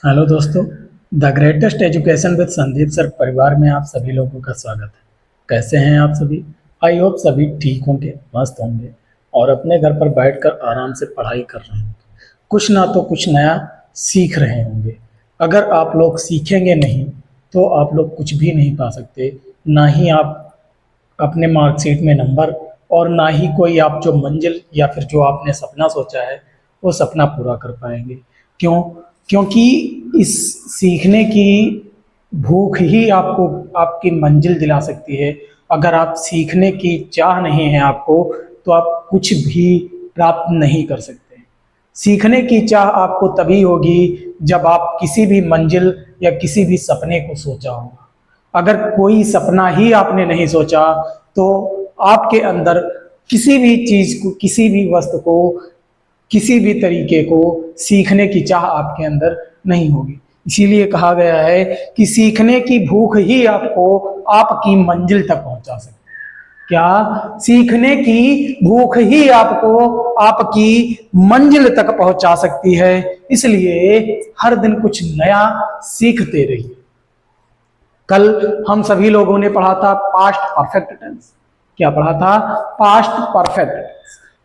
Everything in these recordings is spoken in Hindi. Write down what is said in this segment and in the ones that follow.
हेलो दोस्तों। The greatest education with Sandeep sir परिवार में आप सभी लोगों का स्वागत है। कैसे हैं आप सभी? आई होप सभी ठीक होंगे, मस्त होंगे और अपने घर पर बैठकर आराम से पढ़ाई कर रहे हैं। कुछ ना तो कुछ नया सीख रहे होंगे। अगर आप लोग सीखेंगे नहीं तो आप लोग कुछ भी नहीं पा सकते। ना ही आप अपने मार्कशीट में नंबर और ना ही कोई आप जो मंजिल या फिर जो आपने सपना सोचा है वो सपना पूरा कर पाएंगे। क्यों? क्योंकि इस सीखने की भूख ही आपको आपकी मंजिल दिला सकती है। अगर आप सीखने की चाह नहीं है आपको तो आप कुछ भी प्राप्त नहीं कर सकते। सीखने की चाह आपको तभी होगी जब आप किसी भी मंजिल या किसी भी सपने को सोचा होगा। अगर कोई सपना ही आपने नहीं सोचा तो आपके अंदर किसी भी चीज को, किसी भी वस्तु को, किसी भी तरीके को सीखने की चाह आपके अंदर नहीं होगी। इसीलिए कहा गया है कि सीखने की भूख ही आपको आपकी मंजिल तक पहुंचा सकती है। क्या? सीखने की भूख ही आपको आपकी मंजिल तक पहुंचा सकती है। इसलिए हर दिन कुछ नया सीखते रहिए। कल हम सभी लोगों ने पढ़ा था पास्ट परफेक्ट टेंस। क्या पढ़ा था? Past perfect tense.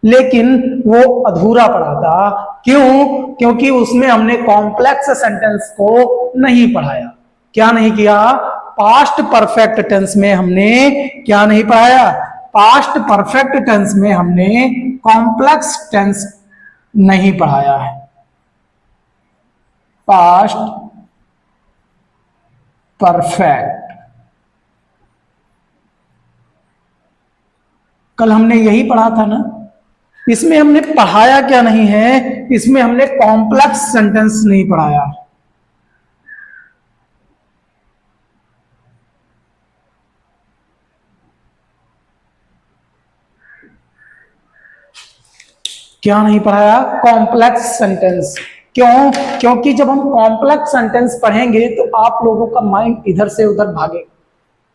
लेकिन वो अधूरा पढ़ा था। क्यों? क्योंकि उसमें हमने कॉम्प्लेक्स सेंटेंस को नहीं पढ़ाया। क्या नहीं किया? पास्ट परफेक्ट टेंस में हमने क्या नहीं पढ़ाया? पास्ट परफेक्ट टेंस में हमने कॉम्प्लेक्स टेंस नहीं पढ़ाया है। पास्ट परफेक्ट कल हमने यही पढ़ा था ना। इसमें हमने पढ़ाया क्या नहीं है? इसमें हमने कॉम्प्लेक्स सेंटेंस नहीं पढ़ाया। क्या नहीं पढ़ाया? Complex sentence. क्यों? क्योंकि जब हम कॉम्प्लेक्स सेंटेंस पढ़ेंगे तो आप लोगों का माइंड इधर से उधर भागेगा।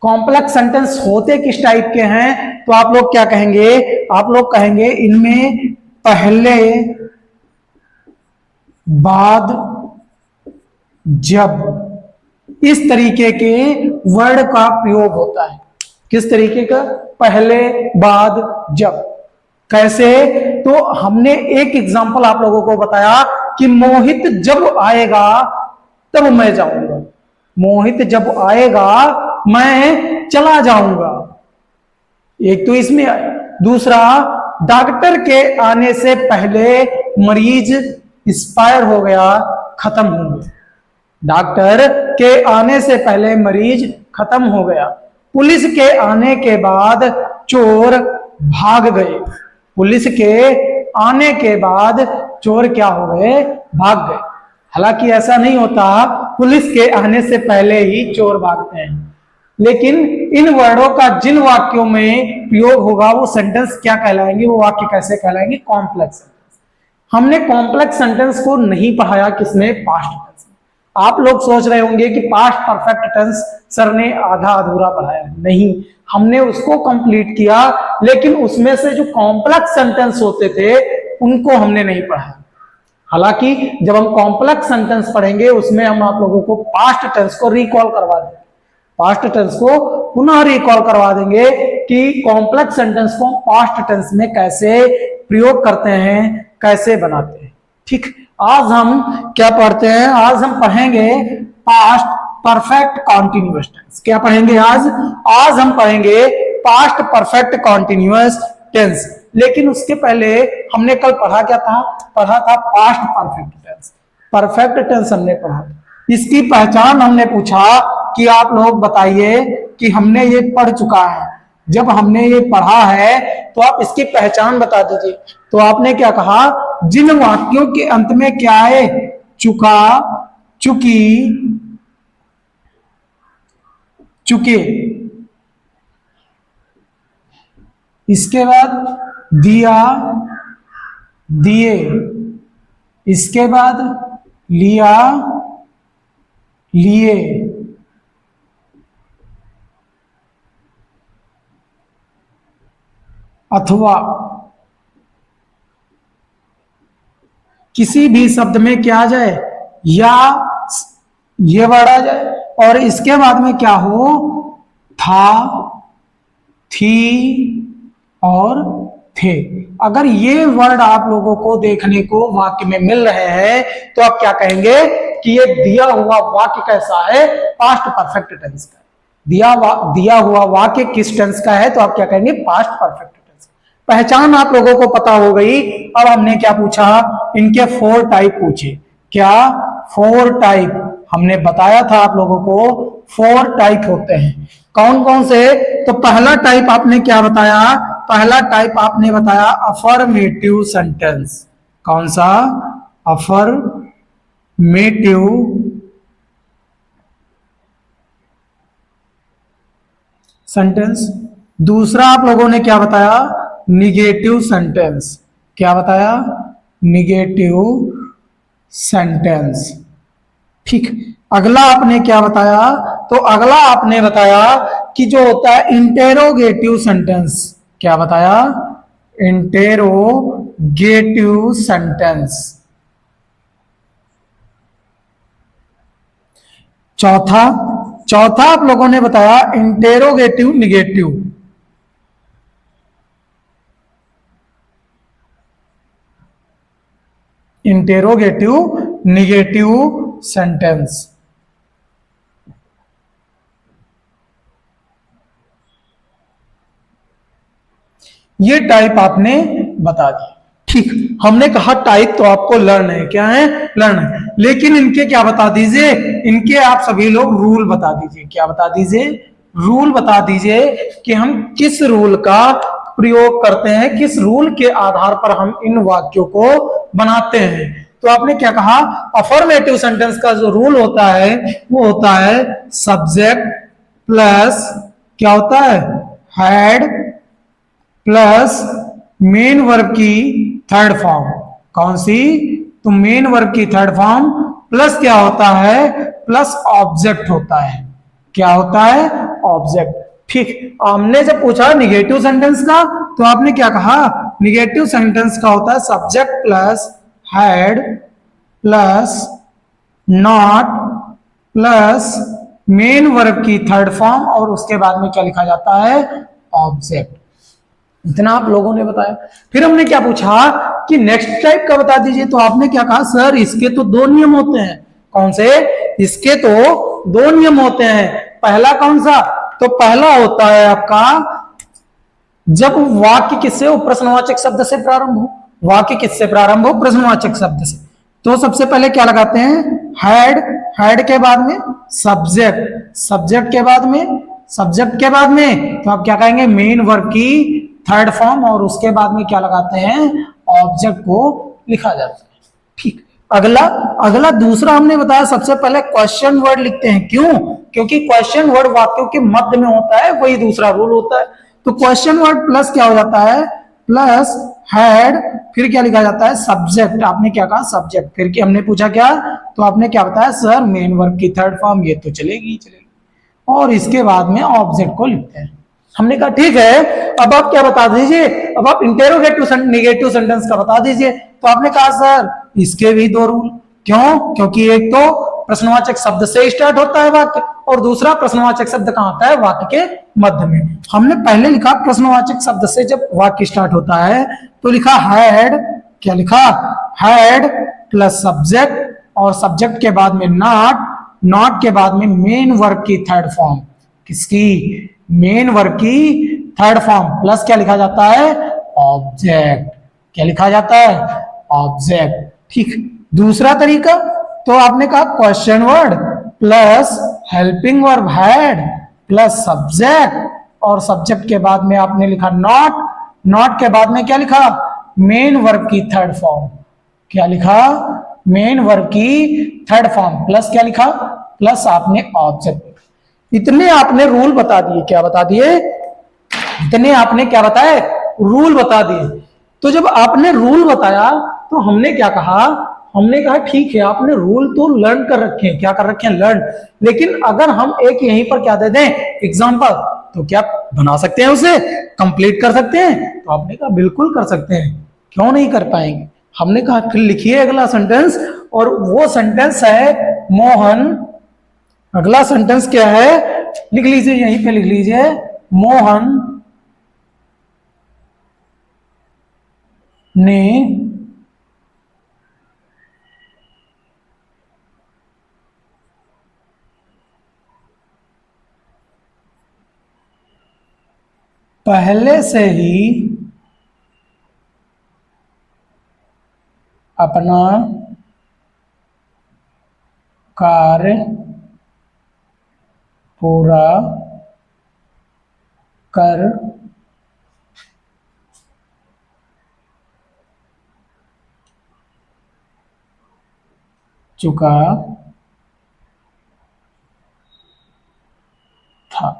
कॉम्प्लेक्स सेंटेंस होते किस टाइप के हैं? तो आप लोग क्या कहेंगे? आप लोग कहेंगे इनमें पहले, बाद, जब, इस तरीके के वर्ड का प्रयोग होता है। किस तरीके का? पहले, बाद, जब। कैसे? तो हमने एक एग्जांपल आप लोगों को बताया कि मोहित जब आएगा तब मैं जाऊंगा। मोहित जब आएगा मैं चला जाऊंगा। एक तो इसमें आया। दूसरा, डॉक्टर के आने से पहले मरीज एक्सपायर हो गया, खत्म हो गया। डॉक्टर के आने से पहले मरीज खत्म हो गया। पुलिस के आने के बाद चोर भाग गए। पुलिस के आने के बाद चोर क्या हो गए? भाग गए। हालांकि ऐसा नहीं होता, पुलिस के आने से पहले ही चोर भागते हैं। लेकिन इन वर्डों का जिन वाक्यों में प्रयोग होगा वो सेंटेंस क्या कहलाएंगे? वो वाक्य कैसे कहलाएंगे? Complex sentence. हमने कॉम्प्लेक्स सेंटेंस को नहीं पढ़ाया किसमें? पास्ट टेंस में। आप लोग सोच रहे होंगे कि पास्ट परफेक्ट टेंस सर ने आधा अधूरा पढ़ाया। नहीं, हमने उसको कंप्लीट किया, लेकिन उसमें से जो कॉम्प्लेक्स सेंटेंस होते थे उनको हमने नहीं पढ़ा। हालांकि जब हम कॉम्प्लेक्स सेंटेंस पढ़ेंगे उसमें हम आप लोगों को पास्ट टेंस को रिकॉल करवा देंगे। पास्ट टेंस को पुनः रिकॉल करवा देंगे कि कॉम्प्लेक्स सेंटेंस को पास्ट टेंस में कैसे प्रयोग करते हैं, कैसे बनाते हैं। ठीक। आज हम क्या पढ़ते हैं? आज हम पढ़ेंगे पास्ट परफेक्ट कॉन्टिन्यूअस टेंस। क्या पढ़ेंगे आज? आज हम पढ़ेंगे पास्ट परफेक्ट कॉन्टिन्यूअस टेंस। लेकिन उसके पहले हमने कल पढ़ा क्या था? पढ़ा था past perfect tense. Perfect tense हमने पढ़ा था। इसकी पहचान हमने पूछा कि आप लोग बताइए कि हमने ये पढ़ चुका है। जब हमने ये पढ़ा है तो आप इसकी पहचान बता दीजिए। तो आपने क्या कहा? जिन वाक्यों के अंत में क्या है? चुका, चुकी, चुके। इसके बाद दिया, दिए। इसके बाद लिया, लिए। अथवा। किसी भी शब्द में क्या आ जाए? या, ये वर्ड आ जाए और इसके बाद में क्या हो, था, थी और थे। अगर ये वर्ड आप लोगों को देखने को वाक्य में मिल रहे हैं तो आप क्या कहेंगे कि ये दिया हुआ वाक्य कैसा है, पास्ट परफेक्ट टेंस का। दिया हुआ वाक्य किस टेंस का है, तो आप क्या कहेंगे, पास्ट परफेक्ट टेंस। पहचान आप लोगों को पता हो गई। अब हमने क्या पूछा, इनके 4 टाइप पूछे। क्या 4 टाइप हमने बताया था आप लोगों को, 4 टाइप होते हैं। कौन कौन से, तो पहला टाइप आपने क्या बताया, पहला टाइप आपने बताया अफर्मेटिव सेंटेंस। कौन सा, अफर्मेटिव सेंटेंस। दूसरा आप लोगों ने क्या बताया, निगेटिव सेंटेंस। क्या बताया, निगेटिव सेंटेंस। ठीक, अगला आपने क्या बताया, तो अगला आपने बताया कि जो होता है इंटेरोगेटिव सेंटेंस। क्या बताया, इंटेरोगेटिव सेंटेंस। चौथा आप लोगों ने बताया interrogative negative. Interrogative negative sentence. ये टाइप आपने बता दी। ठीक, हमने कहा टाइप तो आपको लर्न है, क्या है, लर्न है। लेकिन इनके क्या बता दीजिए, इनके आप सभी लोग रूल बता दीजिए। क्या बता दीजिए, रूल बता दीजिए कि हम किस रूल का प्रयोग करते हैं, किस रूल के आधार पर हम इन वाक्यों को बनाते हैं। तो आपने क्या कहा, अफर्मेटिव सेंटेंस का जो रूल होता है वो होता है सब्जेक्ट प्लस क्या होता है, हैड प्लस मेन वर्ब की थर्ड फॉर्म। कौन सी, तो मेन वर्ब की थर्ड फॉर्म प्लस क्या होता है, प्लस ऑब्जेक्ट होता है। क्या होता है, ऑब्जेक्ट। ठीक, हमने जब पूछा निगेटिव सेंटेंस का तो आपने क्या कहा, निगेटिव सेंटेंस का होता है subject plus had plus not plus main verb की थर्ड फॉर्म और उसके बाद में क्या लिखा जाता है, ऑब्जेक्ट। इतना आप लोगों ने बताया। फिर हमने क्या पूछा कि नेक्स्ट टाइप का बता दीजिए, तो आपने क्या कहा, सर इसके तो 2 नियम होते हैं। कौन से, इसके तो 2 नियम होते हैं। पहला कौन सा, तो पहला होता है आपका जब वाक्य किससे हो, प्रश्नवाचक शब्द से प्रारंभ हो। वाक्य किससे प्रारंभ हो, प्रश्नवाचक शब्द से। तो सबसे पहले क्या लगाते हैं, हैड, हैड के बाद में सब्जेक्ट, सब्जेक्ट के बाद में, सब्जेक्ट के बाद में तो आप क्या कहेंगे, मेन वर्ब की थर्ड फॉर्म और उसके बाद में क्या लगाते हैं, ऑब्जेक्ट को लिखा जाता है। ठीक, अगला दूसरा हमने बताया सबसे पहले क्वेश्चन वर्ड लिखते हैं। क्यों, क्योंकि क्वेश्चन वर्ड वाक्यों के मध्य में होता है, वही दूसरा रूल होता है। तो क्वेश्चन वर्ड प्लस क्या हो जाता है, प्लस हैड, फिर क्या लिखा जाता है, सब्जेक्ट। आपने क्या कहा, सब्जेक्ट। फिर हमने पूछा क्या, तो आपने क्या बताया, सर मेन वर्ब की थर्ड फॉर्म, ये तो चलेगी, और इसके बाद में ऑब्जेक्ट को लिखते हैं। हमने कहा ठीक है, अब आप क्या बता दीजिए, अब आप इंटेरोगेटिव निगेटिव सेंटेंस का बता दीजिए। तो आपने कहा सर इसके भी 2 रूल। क्यों, क्योंकि एक तो प्रश्नवाचक शब्द से स्टार्ट होता है वाक्य और दूसरा प्रश्नवाचक शब्द कहां आता है, वाक्य के मध्य में। हमने पहले लिखा प्रश्नवाचक शब्द से जब वाक्य स्टार्ट होता है तो लिखा हैड, क्या लिखा, हैड प्लस सब्जेक्ट और सब्जेक्ट के बाद में नॉट, नॉट के बाद में मेन वर्ब की थर्ड फॉर्म। किसकी, मेन वर्ब की थर्ड फॉर्म प्लस क्या लिखा जाता है, ऑब्जेक्ट। क्या लिखा जाता है, ऑब्जेक्ट। ठीक, दूसरा तरीका तो आपने कहा question word plus helping verb had plus subject और सब्जेक्ट के बाद में आपने लिखा नॉट, नॉट के बाद में क्या लिखा, मेन वर्ब की थर्ड फॉर्म। क्या लिखा, मेन वर्ब की थर्ड फॉर्म प्लस क्या लिखा, प्लस आपने ऑब्जेक्ट। इतने आपने रूल बता दिए। क्या बता दिए, इतने आपने क्या बताए, रूल बता दिए। तो जब आपने रूल बताया तो हमने क्या कहा, हमने कहा ठीक है आपने रूल तो लर्न कर रखे हैं। क्या कर रखे हैं, लर्न। लेकिन अगर हम एक यहीं पर क्या दे दें, एग्जांपल, तो क्या बना सकते हैं, उसे कंप्लीट कर सकते हैं। तो आपने कहा बिल्कुल कर सकते हैं, क्यों नहीं कर पाएंगे। हमने कहा फिर लिखिए अगला सेंटेंस और वो सेंटेंस है मोहन अगला सेंटेंस क्या है, लिख लीजिए, यहीं पे लिख लीजिए, मोहन ने पहले से ही अपना कार्य पूरा कर चुका था।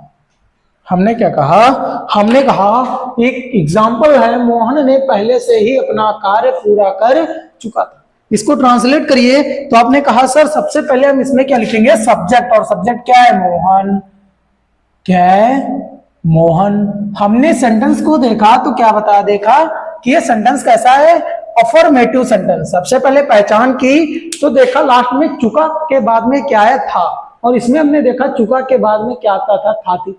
हमने क्या कहा, हमने कहा एक एग्जाम्पल है, मोहन ने पहले से ही अपना कार्य पूरा कर चुका था। इसको ट्रांसलेट करिए तो आपने कहा सर सबसे पहले हम इसमें क्या लिखेंगे, सब्जेक्ट, और सब्जेक्ट क्या है, मोहन। क्या है, मोहन। हमने सेंटेंस को देखा तो क्या बताया, देखा कि ये सेंटेंस कैसा है, अफर्मेटिव सेंटेंस। सबसे पहले पहचान की तो देखा लास्ट में चुका के बाद में क्या है, था, और इसमें हमने देखा चुका के बाद में क्या आता था थी।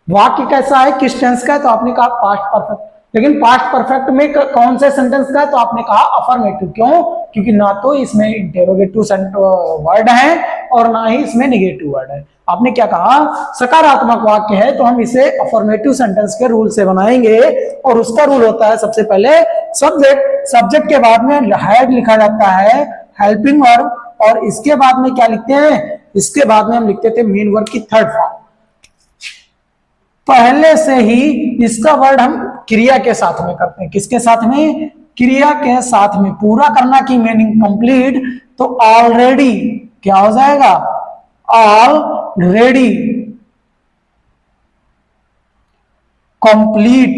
वाक्य कैसा है, किस टेंस का है, तो आपने कहा पास्ट परफेक्ट। लेकिन पास्ट परफेक्ट में कौन से सेंटेंस का है, तो आपने कहा अफर्मेटिव। क्यों, क्योंकि ना तो इसमें इंटेरोगेटिव वर्ड है और ना ही इसमें नेगेटिव वर्ड है। आपने क्या कहा, सकारात्मक वाक्य है तो हम इसे अफर्मेटिव सेंटेंस के रूल से बनाएंगे, और उसका रूल होता है सबसे पहले सब्जेक्ट, सब्जेक्ट के बाद में हैड लिखा जाता है, हेल्पिंग वर्ब, और इसके बाद में क्या लिखते हैं, इसके बाद में हम लिखते थे मेन वर्ब की थर्ड फॉर्म। पहले से ही इसका वर्ड हम क्रिया के साथ में करते हैं, किसके साथ में, क्रिया के साथ में। पूरा करना की मीनिंग कंप्लीट, तो ऑलरेडी क्या हो जाएगा, ऑलरेडी कंप्लीट।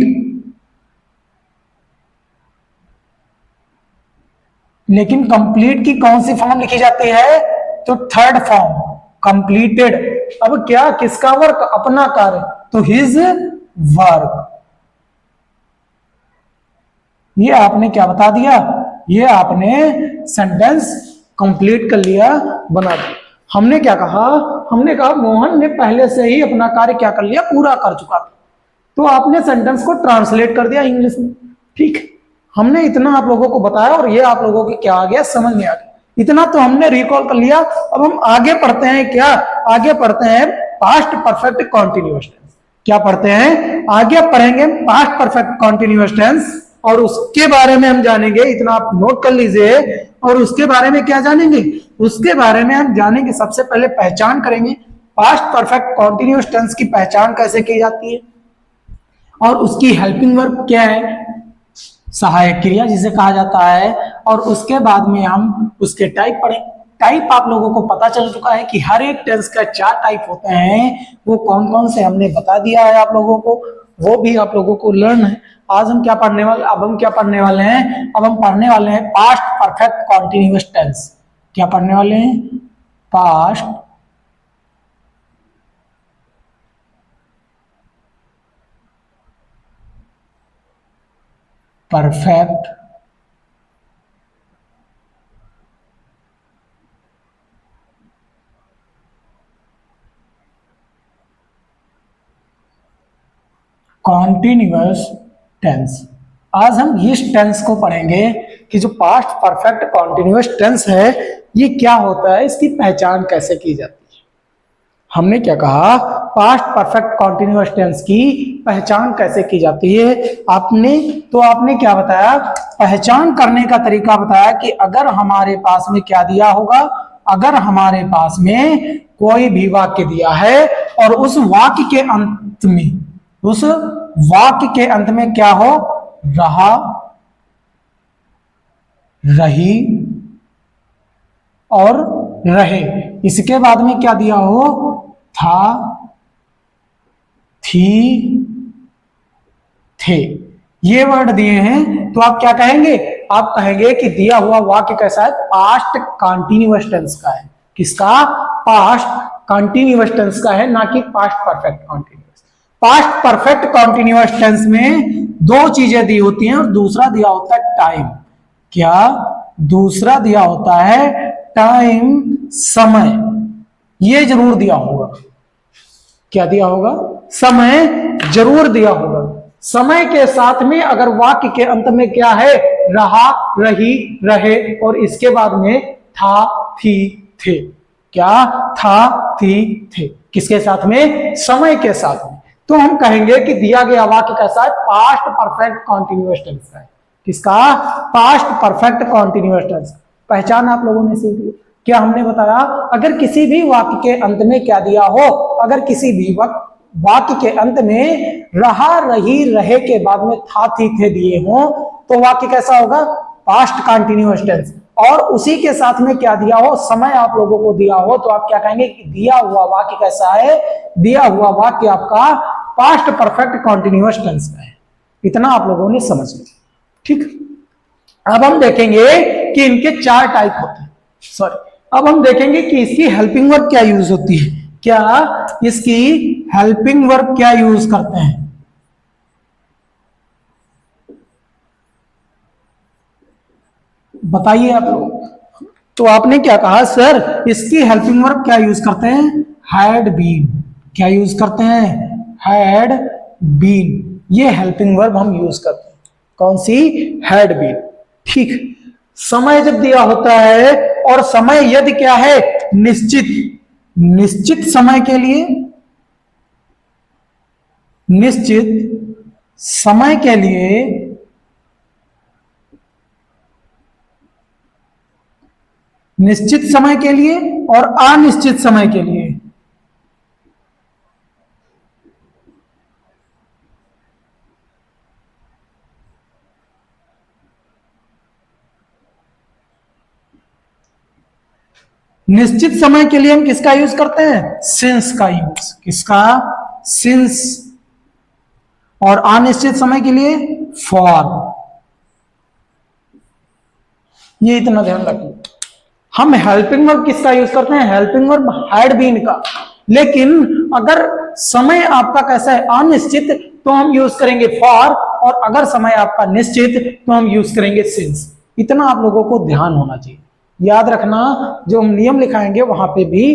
लेकिन कंप्लीट की कौन सी फॉर्म लिखी जाती है, तो थर्ड फॉर्म, कंप्लीटेड। अब क्या, किसका वर्क, अपना कार्य, तो हिज वर्क। ये आपने क्या बता दिया, ये आपने सेंटेंस कंप्लीट कर लिया, बना दिया। हमने क्या कहा, हमने कहा मोहन ने पहले से ही अपना कार्य क्या कर लिया, पूरा कर चुका था। तो आपने सेंटेंस को ट्रांसलेट कर दिया इंग्लिश में। ठीक, हमने इतना आप लोगों को बताया और ये आप लोगों के क्या आ गया, समझ में आ गया। इतना तो हमने रिकॉल कर लिया। अब हम आगे पढ़ते हैं, क्या आगे पढ़ते हैं, पास्ट परफेक्ट कॉन्टिन्यूअस टेंस। क्या पढ़ते हैं, आगे पढ़ेंगे पास्ट परफेक्ट कॉन्टिन्यूअस टेंस, और उसके बारे में हम जानेंगे, इतना आप नोट कर लीजिए। और उसके बारे में क्या जानेंगे, उसके बारे में हम जानेंगे, सबसे पहले पहचान करेंगे पास्ट परफेक्ट कॉन्टिन्यूअस टेंस की पहचान कैसे की जाती है, और उसकी हेल्पिंग वर्ब क्या है, सहायक क्रिया जिसे कहा जाता है। और उसके बाद में हम उसके टाइप पढ़ें। टाइप आप लोगों को पता चल चुका है कि हर एक टेंस का 4 टाइप होते हैं, वो कौन कौन से हमने बता दिया है आप लोगों को, वो भी आप लोगों को लर्न है। आज हम क्या पढ़ने वाले, अब हम क्या पढ़ने वाले हैं, अब हम पढ़ने वाले हैं पास्ट परफेक्ट कॉन्टिन्यूअस टेंस। क्या पढ़ने वाले हैं, पास्ट परफेक्ट कॉन्टिन्यूअस टेंस। आज हम इस टेंस को पढ़ेंगे कि जो पास्ट परफेक्ट कॉन्टिन्यूअस टेंस है ये क्या होता है, इसकी पहचान कैसे की जाती है। हमने क्या कहा, पास्ट परफेक्ट कॉन्टिन्यूअस टेंस की पहचान कैसे की जाती है। आपने क्या बताया, पहचान करने का तरीका बताया कि अगर हमारे पास में क्या दिया होगा, अगर हमारे पास में कोई भी वाक्य दिया है और उस वाक्य के अंत में, उस वाक्य के अंत में क्या हो, रहा, रही और रहे, इसके बाद में क्या दिया हो, था, थी, थे, ये वर्ड दिए हैं, तो आप क्या कहेंगे, आप कहेंगे कि दिया हुआ वाक्य कैसा है, पास्ट कंटीन्यूअस टेंस का है। किसका, पास्ट कंटीन्यूअस टेंस का है, ना कि past perfect continuous. Past perfect continuous tense में 2 चीजें दी होती हैं, और दूसरा दिया होता है टाइम। क्या, दूसरा दिया होता है टाइम, समय। ये जरूर दिया होगा। क्या दिया होगा? समय जरूर दिया होगा। समय के साथ में अगर वाक्य के अंत में क्या है, रहा, रही, रहे और इसके बाद में था, थी, थे। क्या? था, थी, थे। किसके साथ में? समय के साथ में। तो हम कहेंगे कि दिया गया वाक्य कैसा है? पास्ट परफेक्ट कॉन्टिन्यूअस टेंस है। किसका? Past perfect continuous tense. पहचान आप लोगों ने सीख ली। क्या हमने बताया? अगर किसी भी वाक्य के अंत में क्या दिया हो, अगर किसी भी वाक्य के अंत में रहा, रही, रहे के बाद में था, थी, थे दिए हो तो वाक्य कैसा होगा? Past continuous tense. और उसी के साथ में क्या दिया हो? समय आप लोगों को दिया हो तो आप क्या कहेंगे कि दिया हुआ वाक्य कैसा है? दिया हुआ वाक्य आपका पास्ट परफेक्ट कंटिन्यूअस टेंस का है। इतना आप लोगों ने समझ लिया। ठीक। अब हम देखेंगे कि इनके 4 टाइप होते हैं। सॉरी, अब हम देखेंगे कि इसकी हेल्पिंग वर्ब क्या यूज होती है। क्या इसकी हेल्पिंग वर्ब क्या यूज करते हैं? बताइए आप लोग। तो आपने क्या कहा? सर इसकी हेल्पिंग वर्ब क्या यूज करते हैं? Had been. क्या यूज करते हैं? Had been. ये हेल्पिंग वर्ब हम यूज करते हैं। कौन सी? Had been. ठीक। समय जब दिया होता है और समय यदि क्या है? निश्चित। निश्चित समय के लिए, निश्चित समय के लिए, निश्चित समय के लिए और अनिश्चित समय के लिए। निश्चित समय के लिए हम किसका यूज करते हैं? सिंस का यूज। किसका? सिंस। और अनिश्चित समय के लिए फॉर। ये इतना ध्यान रखिए। हम हेल्पिंग वर्ब किसका यूज करते हैं? हेल्पिंग वर्ब हैड बीन का। लेकिन अगर समय आपका कैसा है? अनिश्चित, तो हम यूज करेंगे फॉर। और अगर समय आपका निश्चित तो हम यूज करेंगे सिंस। इतना आप लोगों को ध्यान होना चाहिए। याद रखना, जो हम नियम लिखाएंगे वहां पे भी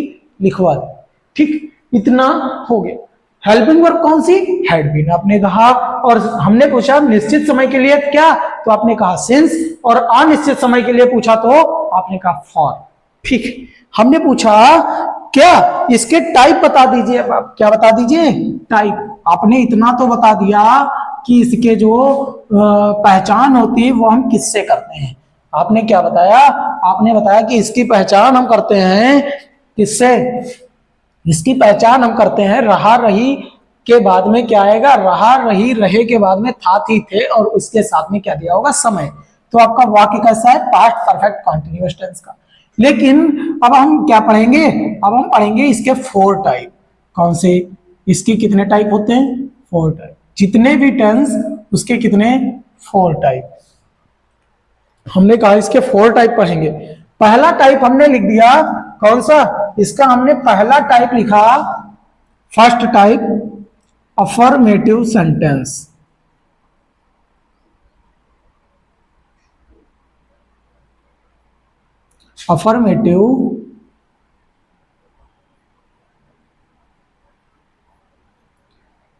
लिखवा दें। ठीक। इतना हो गया। हेल्पिंग वर्ब कौन सी? हैड बीन आपने कहा। और हमने पूछा निश्चित समय के लिए क्या, तो आपने कहा सिंस। और अनिश्चित समय के लिए पूछा तो आपने कहा फॉर। ठीक। हमने पूछा क्या इसके टाइप बता दीजिए। आप क्या बता दीजिए? टाइप। आपने इतना तो बता दिया कि इसके जो पहचान होती है वो हम किससे करते हैं। आपने क्या बताया? आपने बताया कि इसकी पहचान हम करते हैं किससे? इसकी पहचान हम करते हैं रहा, रही के बाद में क्या आएगा? रहा, रही, रहे के बाद में था, थी, थे और उसके साथ में क्या दिया होगा? समय। तो आपका वाक्य कैसा है? पास्ट परफेक्ट कंटीन्यूअस टेंस का। लेकिन अब हम क्या पढ़ेंगे? अब हम पढ़ेंगे इसके 4 टाइप। कौन से? इसके कितने टाइप होते हैं? 4 टाइप। जितने भी टेंस उसके कितने? 4 टाइप। हमने कहा इसके 4 टाइप पढ़ेंगे। पहला टाइप हमने लिख दिया। कौन सा? इसका हमने पहला टाइप लिखा, first type affirmative sentence. Affirmative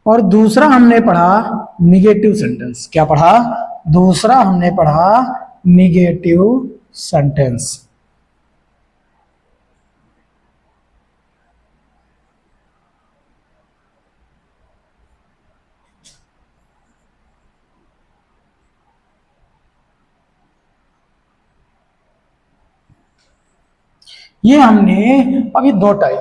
और दूसरा हमने पढ़ा निगेटिव सेंटेंस। क्या पढ़ा? दूसरा हमने पढ़ा निगेटिव सेंटेंस। ये हमने अभी 2 टाइप।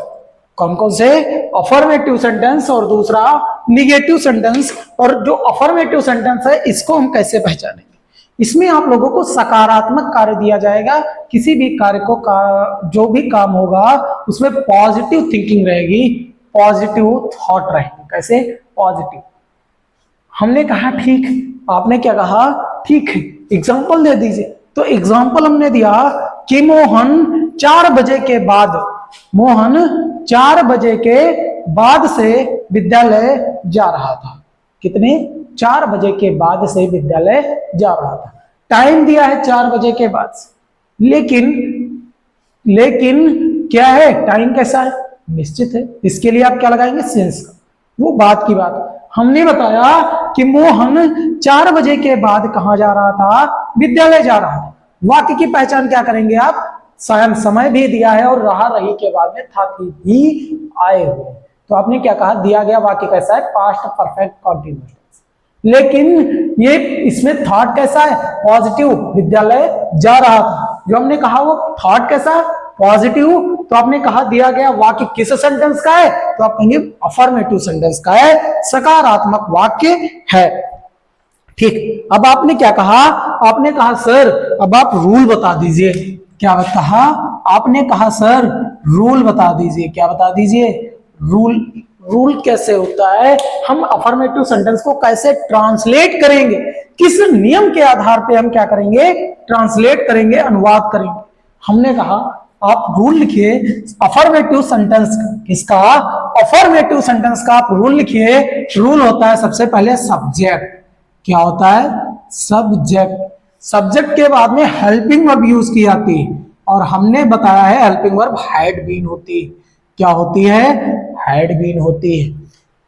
कौन कौन से? अफर्मेटिव सेंटेंस और दूसरा निगेटिव सेंटेंस। और जो अफर्मेटिव सेंटेंस है इसको हम कैसे पहचानेंगे? इसमें आप लोगों को सकारात्मक कार्य दिया जाएगा। किसी भी कार्य को जो भी काम होगा उसमें पॉजिटिव थिंकिंग रहेगी, पॉजिटिव थॉट रहेगी। कैसे? पॉजिटिव। हमने कहा ठीक। आपने क्या कहा? ठीक। एग्जाम्पल दे दीजिए। तो एग्जाम्पल हमने दिया कि मोहन 4 बजे के बाद, मोहन 4 बजे के बाद से विद्यालय जा रहा था। कितने? 4 बजे के बाद से विद्यालय जा रहा था। टाइम दिया है 4 बजे के बाद से। लेकिन क्या है? टाइम कैसा है? निश्चित है, इसके लिए आप क्या लगाएंगे, सिंस का। वो बात की बात, हमने बताया कि मोहन 4 बजे के बाद कहां जा रहा था, विद्यालय जा रहा था। वाक्य की पहचान क्या करेंगे आप, स्वयं समय भी दिया है और रहा रही के बाद में था कि भी आए हुए, तो आपने क्या कहा, दिया गया वाक्य कैसा है, पास्ट परफेक्ट कॉन्टिन्यूअस। लेकिन ये इसमें थॉट कैसा है, पॉजिटिव, विद्यालय जा रहा था, जो हमने कहा वो थॉट कैसा, पॉजिटिव। तो आपने कहा दिया गया वाक्य किस सेंटेंस का है, तो आप कहेंगे अफर्मेटिव सेंटेंस का है, सकारात्मक वाक्य है। ठीक, अब आपने क्या कहा, आपने कहा सर अब आप रूल बता दीजिए। क्या कहा आपने, कहा सर रूल बता दीजिए। क्या बता दीजिए, रूल। रूल कैसे होता है, हम अफर्मेटिव सेंटेंस को कैसे ट्रांसलेट करेंगे, किस नियम के आधार पे हम क्या करेंगे, ट्रांसलेट करेंगे, अनुवाद करेंगे। हमने कहा आप रूल लिखिए अफर्मेटिव सेंटेंस किसका, अफर्मेटिव सेंटेंस का आप रूल लिखिए। रूल होता है सबसे पहले सब्जेक्ट। क्या होता है, सब्जेक्ट। सब्जेक्ट के बाद में हेल्पिंग वर्ब यूज की जाती है, और हमने बताया है हेल्पिंग वर्ब हैड बीन होती है। क्या होती है, हैड बीन होती है।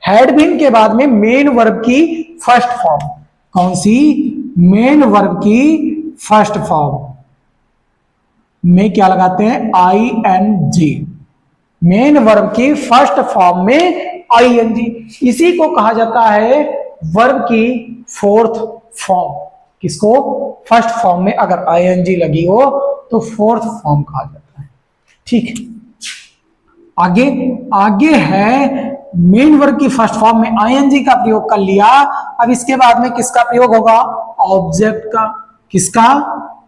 हैड बीन के बाद में मेन वर्ब की फर्स्ट फॉर्म, कौन सी, मेन वर्ब की फर्स्ट फॉर्म में क्या लगाते हैं, I N G. Main verb की फर्स्ट फॉर्म में आई एन जी, इसी को कहा जाता है वर्ब की फोर्थ फॉर्म। किसको, फर्स्ट फॉर्म में अगर आई एन जी लगी हो तो फोर्थ फॉर्म कहा जाता है। ठीक, आगे आगे है मेन वर्ब की फर्स्ट फॉर्म में आईएनजी का प्रयोग कर लिया। अब इसके बाद में किसका प्रयोग होगा, ऑब्जेक्ट का। किसका,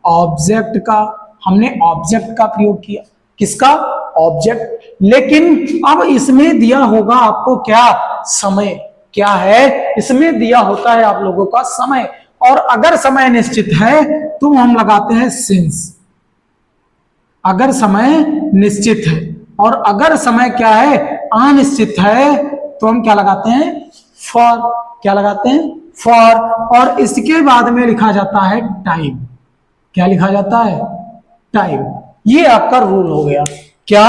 ऑब्जेक्ट का। हमने ऑब्जेक्ट का प्रयोग किया, किसका, ऑब्जेक्ट। लेकिन अब इसमें दिया होगा आपको क्या, समय। क्या है, इसमें दिया होता है आप लोगों का समय, और अगर समय निश्चित है तो हम लगाते हैं सिंस। अगर समय निश्चित है, और अगर समय क्या है, अनिश्चित है, तो हम क्या लगाते हैं, फॉर। क्या लगाते हैं, फॉर। और इसके बाद में लिखा जाता है टाइम। क्या लिखा जाता है, टाइम। ये आपका रूल हो गया। क्या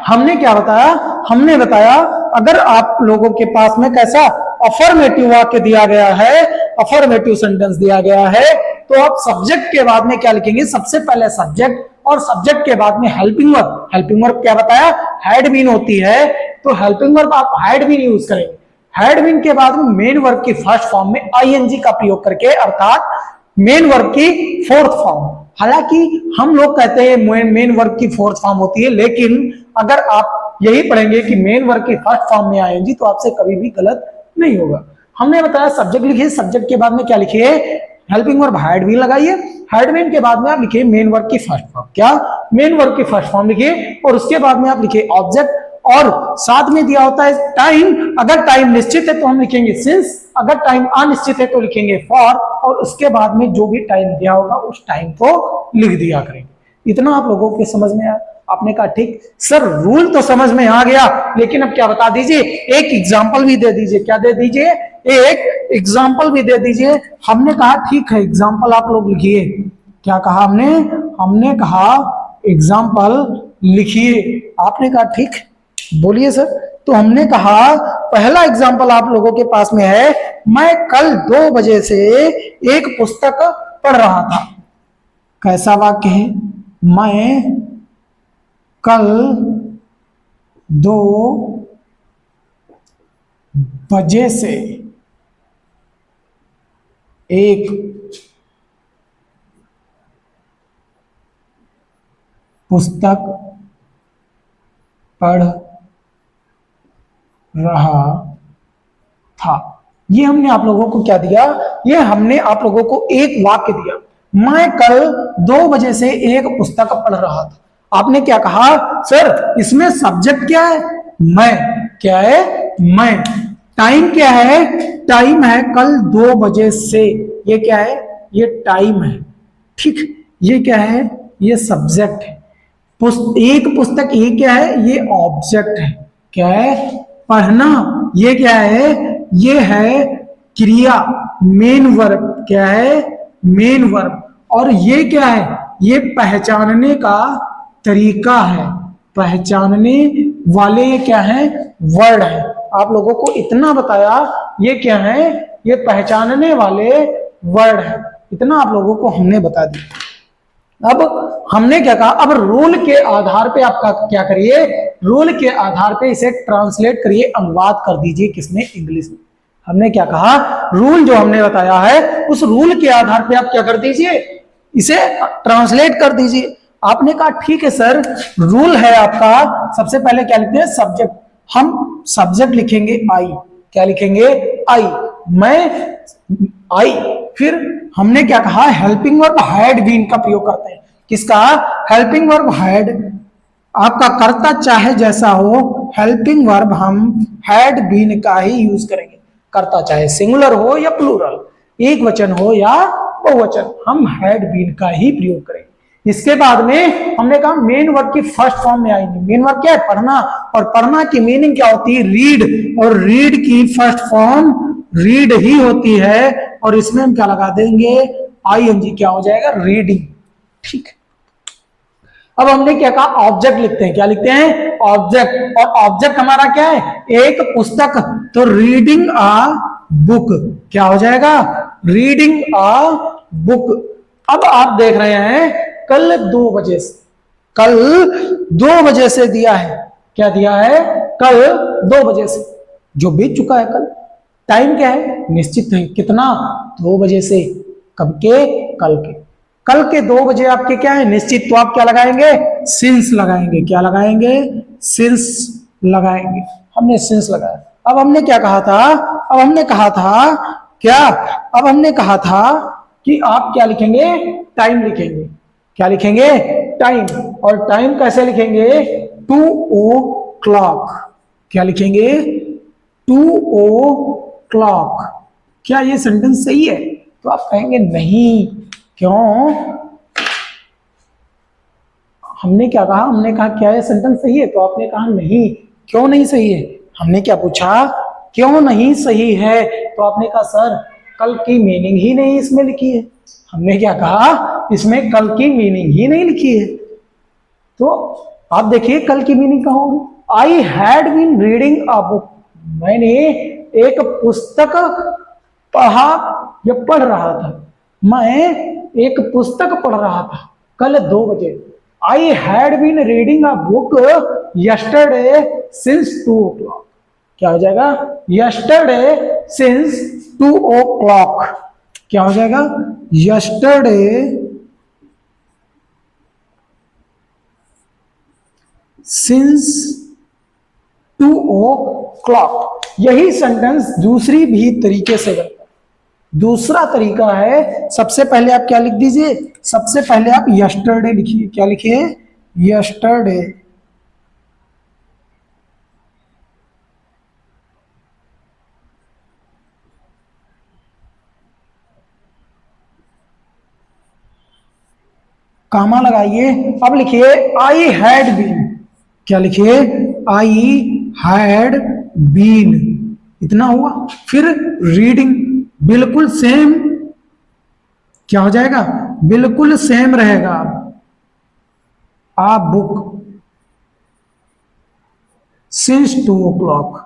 हमने क्या बताया, हमने बताया अगर आप लोगों के पास में कैसा अफर्मेटिव वाक्य दिया गया है, अफर्मेटिव सेंटेंस दिया गया है, तो आप सब्जेक्ट के बाद में क्या लिखेंगे, सबसे पहले सब्जेक्ट, और सब्जेक्ट के बाद में हेल्पिंग वर्ब। हेल्पिंग वर्ब क्या बताया, हैड बीन होती है, तो हेल्पिंग वर्ब आप हैड बीन यूज करेंगे। हैड बीन के बाद में मेन वर्ब की फर्स्ट फॉर्म में आईएनजी का प्रयोग करके, अर्थात मेन वर्ब की फोर्थ फॉर्म। हालांकि हम लोग कहते हैं मेन वर्ब की फोर्थ फॉर्म होती है, लेकिन अगर आप यही पढ़ेंगे कि मेन वर्ब की फर्स्ट फॉर्म में आईएनजी, तो आपसे कभी भी गलत नहीं होगा। हमने बताया सब्जेक्ट लिखिए, सब्जेक्ट के बाद में क्या लिखिए, हेल्पिंग वर्ब हैड बीन लगाइए। हैड बीन के बाद में आप लिखिए मेन वर्ब की फर्स्ट फॉर्म। क्या, मेन वर्ब की फर्स्ट फॉर्म लिखिए, और उसके बाद में आप लिखिए ऑब्जेक्ट, और साथ में दिया होता है टाइम। अगर टाइम निश्चित है तो हम लिखेंगे सिंस, अगर टाइम अनिश्चित है तो लिखेंगे फॉर, और उसके बाद में जो भी टाइम दिया होगा उस टाइम को लिख दिया करेंगे। इतना आप लोगों के समझ में आया। आपने कहा ठीक सर, रूल तो समझ में आ गया, लेकिन अब क्या बता दीजिए, एक एग्जाम्पल भी दे दीजिए। क्या दे दीजिए, एक एग्जाम्पल भी दे दीजिए। हमने कहा ठीक है, एग्जाम्पल आप लोग लिखिए। क्या कहा हमने, हमने कहा एग्जाम्पल लिखिए। आपने कहा ठीक, बोलिए सर। तो हमने कहा पहला एग्जाम्पल आप लोगों के पास में है, मैं कल 2 बजे से एक पुस्तक पढ़ रहा था। कैसा वाक्य है, मैं कल 2 बजे से एक पुस्तक पढ़ रहा था। ये हमने आप लोगों को क्या दिया, ये हमने आप लोगों को एक वाक्य दिया, मैं कल 2 बजे से एक पुस्तक पढ़ रहा था। आपने क्या कहा, सर इसमें सब्जेक्ट क्या है, मैं। क्या है, मैं। टाइम क्या है, टाइम है कल 2 बजे से। ये क्या है, ये टाइम है। ठीक, ये क्या है, ये सब्जेक्ट है। एक पुस्तक, ये क्या है, ये ऑब्जेक्ट है। क्या है, पढ़ना। ये क्या है, ये है क्रिया, मेन वर्ब। क्या है, मेन वर्ब। और ये क्या है, ये पहचानने का तरीका है, पहचानने वाले ये क्या है, वर्ड है। आप लोगों को इतना बताया, ये क्या है, ये पहचानने वाले वर्ड है। इतना आप लोगों को हमने बता दिया। अब हमने क्या कहा, अब रूल के आधार पे आपका क्या करिए, रूल के आधार पे इसे ट्रांसलेट करिए, अनुवाद कर दीजिए किसमें, इंग्लिश में। हमने क्या कहा, रूल जो हमने बताया है उस रूल के आधार पे आप क्या कर दीजिए, इसे ट्रांसलेट कर दीजिए। आपने कहा ठीक है सर, रूल है आपका, सबसे पहले क्या लिखते हैं, सब्जेक्ट। हम सब्जेक्ट लिखेंगे आई, क्या लिखेंगे, आई, मैं आई। फिर हमने क्या कहा, हेल्पिंग वर्ब हैड बीन का प्रयोग करते हैं। किसका, हेल्पिंग वर्ब हैड। आपका कर्ता चाहे जैसा हो, हेल्पिंग वर्ब हम हैड बीन का ही यूज करेंगे। कर्ता चाहे सिंगुलर हो या प्लूरल, एक वचन हो या बहुवचन, हम हैड बीन का ही प्रयोग करेंगे। इसके बाद में हमने कहा मेन वर्ब की फर्स्ट फॉर्म में आएंगे। मेन वर्ब क्या है, पढ़ना, और पढ़ना की मीनिंग क्या होती है, रीड, और रीड की फर्स्ट फॉर्म रीड ही होती है, और इसमें हम क्या लगा देंगे, आईएनजी, क्या हो जाएगा, रीडिंग। ठीक है, अब हमने क्या कहा, ऑब्जेक्ट लिखते हैं। क्या लिखते हैं, ऑब्जेक्ट, और ऑब्जेक्ट हमारा क्या है, एक पुस्तक, तो रीडिंग अ बुक, क्या हो जाएगा, रीडिंग अ बुक। अब आप देख रहे हैं कल 2 बजे से, कल 2 बजे से दिया है, क्या दिया है, कल 2 बजे से, जो बीत चुका है कल। टाइम क्या है, निश्चित है, कितना, 2 बजे से, कब के, कल के। कल के 2 बजे आपके क्या है, निश्चित, तो आप क्या लगाएंगे, सिंस लगाएंगे। क्या लगाएंगे, सिंस लगाएंगे। हमने सिंस लगाया। अब हमने क्या कहा था, अब हमने कहा था क्या, अब हमने कहा था कि आप क्या लिखेंगे, टाइम लिखेंगे। क्या लिखेंगे, टाइम, और टाइम कैसे लिखेंगे, 2 o'clock। क्या लिखेंगे, 2 o'clock। क्या ये सेंटेंस सही है, तो आप कहेंगे नहीं, क्यों, हमने क्या कहा, हमने कहा क्या ये सेंटेंस सही है, तो आपने कहा नहीं, क्यों नहीं सही है। हमने क्या पूछा, क्यों नहीं सही है, तो आपने कहा सर कल की मीनिंग ही नहीं इसमें लिखी है। हमने क्या कहा, इसमें कल की मीनिंग ही नहीं लिखी है। तो आप देखिए कल की मीनिंग कहाँ होगी, I had been reading a book, मैंने एक पुस्तक पढ़ा या पढ़ रहा था, मैं एक पुस्तक पढ़ रहा था कल 2 बजे। I had been reading a book yesterday since 2 o'clock। क्या हो जाएगा, यस्टरडे सिंस 2 o'clock। क्या हो जाएगा, यस्टरडे सिंस 2 o'clock। यही सेंटेंस दूसरी भी तरीके से बनता है। दूसरा तरीका है, सबसे पहले आप क्या लिख दीजिए, सबसे पहले आप यस्टरडे लिखिए। क्या लिखिए, यस्टरडे, कामा लगाइए। अब लिखिए आई हैड बीन। क्या लिखिए, आई हैड बीन, इतना हुआ। फिर रीडिंग, बिल्कुल सेम, क्या हो जाएगा, बिल्कुल सेम रहेगा, आ book since 2 o'clock,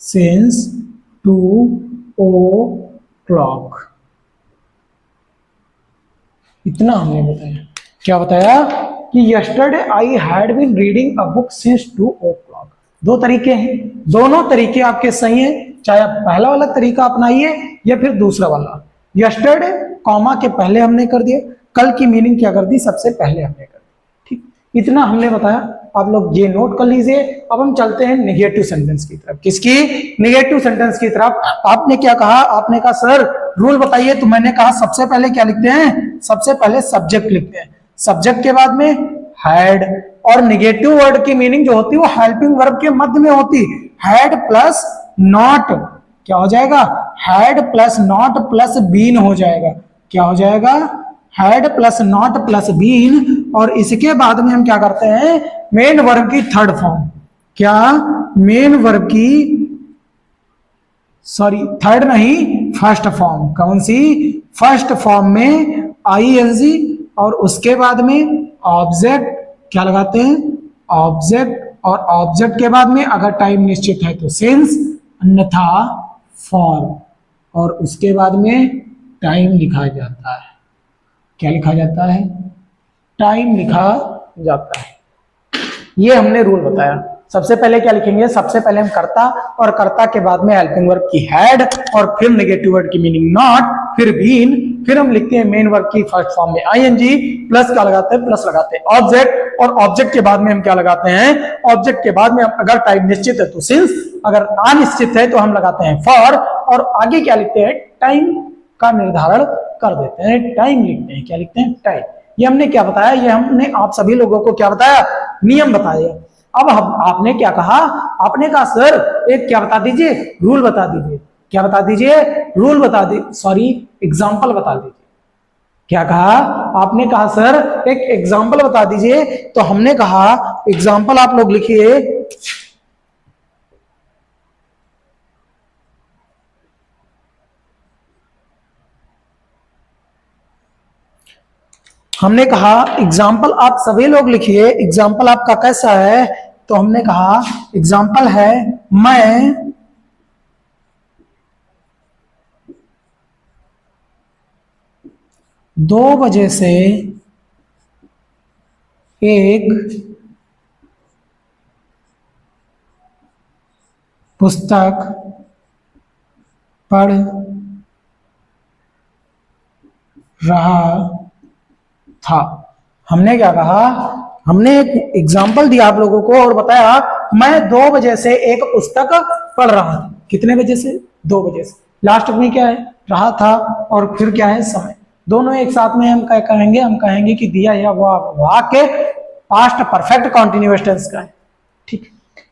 since 2 o'clock। इतना हमने बताया। क्या बताया कि yesterday I had been reading a book since 2 o'clock। 2 तरीके हैं, दोनों तरीके आपके सही हैं, चाहे आप पहला वाला तरीका अपनाइए या फिर दूसरा वाला। यस्टरडे कॉमा के पहले हमने कर दिया, कल की मीनिंग क्या कर दी, सबसे पहले हमने कर दी। ठीक, इतना हमने बताया, आप लोग ये नोट कर लीजिए। अब हम चलते हैं नेगेटिव सेंटेंस की तरफ। किसकी, नेगेटिव सेंटेंस की तरफ। आपने क्या कहा, आपने कहा सर रूल बताइए, तो मैंने कहा सबसे पहले क्या लिखते हैं, सबसे पहले सब्जेक्ट लिखते हैं, सब्जेक्ट के बाद में हैड, और नेगेटिव वर्ड की मीनिंग जो होती है वो हेल्पिंग वर्ब के मध्य में होती, हैड प्लस नॉट। क्या हो जाएगा, had plus not plus been हो जाएगा। क्या हो जाएगा, had plus not plus been. और इसके बाद में हम क्या करते हैं, मेन वर्ब की थर्ड फॉर्म। क्या, मेन वर्ब की, सॉरी थर्ड नहीं, फर्स्ट फॉर्म। कौन सी, फर्स्ट फॉर्म में आईएनजी, और उसके बाद में ऑब्जेक्ट क्या लगाते हैं, ऑब्जेक्ट और ऑब्जेक्ट के बाद में अगर टाइम निश्चित है तो सिंस, अन्यथा फॉर, और उसके बाद में टाइम लिखा जाता है। क्या लिखा जाता है? टाइम लिखा जाता है। ये हमने रूल बताया। सबसे पहले क्या लिखेंगे? सबसे पहले हम कर्ता, और कर्ता के बाद में हेल्पिंग वर्ब की हैड, और फिर नेगेटिव वर्ड की मीनिंग नॉट, फिर बीन, फिर हम लिखते हैं मेन वर्ब की फर्स्ट फॉर्म में आईएनजी, प्लस क्या लगाते हैं? प्लस लगाते हैं ऑब्जेक्ट, और ऑब्जेक्ट के बाद में हम क्या लगाते हैं? ऑब्जेक्ट के बाद में अगर टाइम निश्चित है तो सिंस, अगर अनिश्चित है तो हम लगाते हैं फॉर, और आगे क्या लिखते हैं? टाइम का निर्धारण कर देते हैं, टाइम लिखते हैं। क्या लिखते हैं? टाइम। ये हमने क्या बताया? ये हमने आप सभी लोगों को क्या बताया? नियम बताया। अब आपने क्या कहा? आपने कहा सर एक क्या बता दीजिए? रूल बता दीजिए। क्या बता दीजिए? रूल बता दी, सॉरी एग्जाम्पल बता दीजिए। क्या कहा? आपने कहा सर एक एग्जाम्पल बता दीजिए। तो हमने कहा एग्जाम्पल आप लोग लिखिए। हमने कहा एग्जाम्पल आप सभी लोग लिखिए। एग्जाम्पल आपका कैसा है? तो हमने कहा एग्जाम्पल है, मैं 2 बजे से एक पुस्तक पढ़ रहा था। हमने क्या कहा? हमने एक एग्जाम्पल दिया आप लोगों को और बताया मैं 2 बजे से एक पुस्तक पढ़ रहा था। कितने बजे से? 2 बजे से। लास्ट में क्या है? रहा था, और फिर क्या है? समय। दोनों एक साथ में हम क्या कहेंगे? हम कहेंगे कि दिया या वाक्य पास्ट परफेक्ट कॉन्टिन्यूअस टेंस का है। ठीक।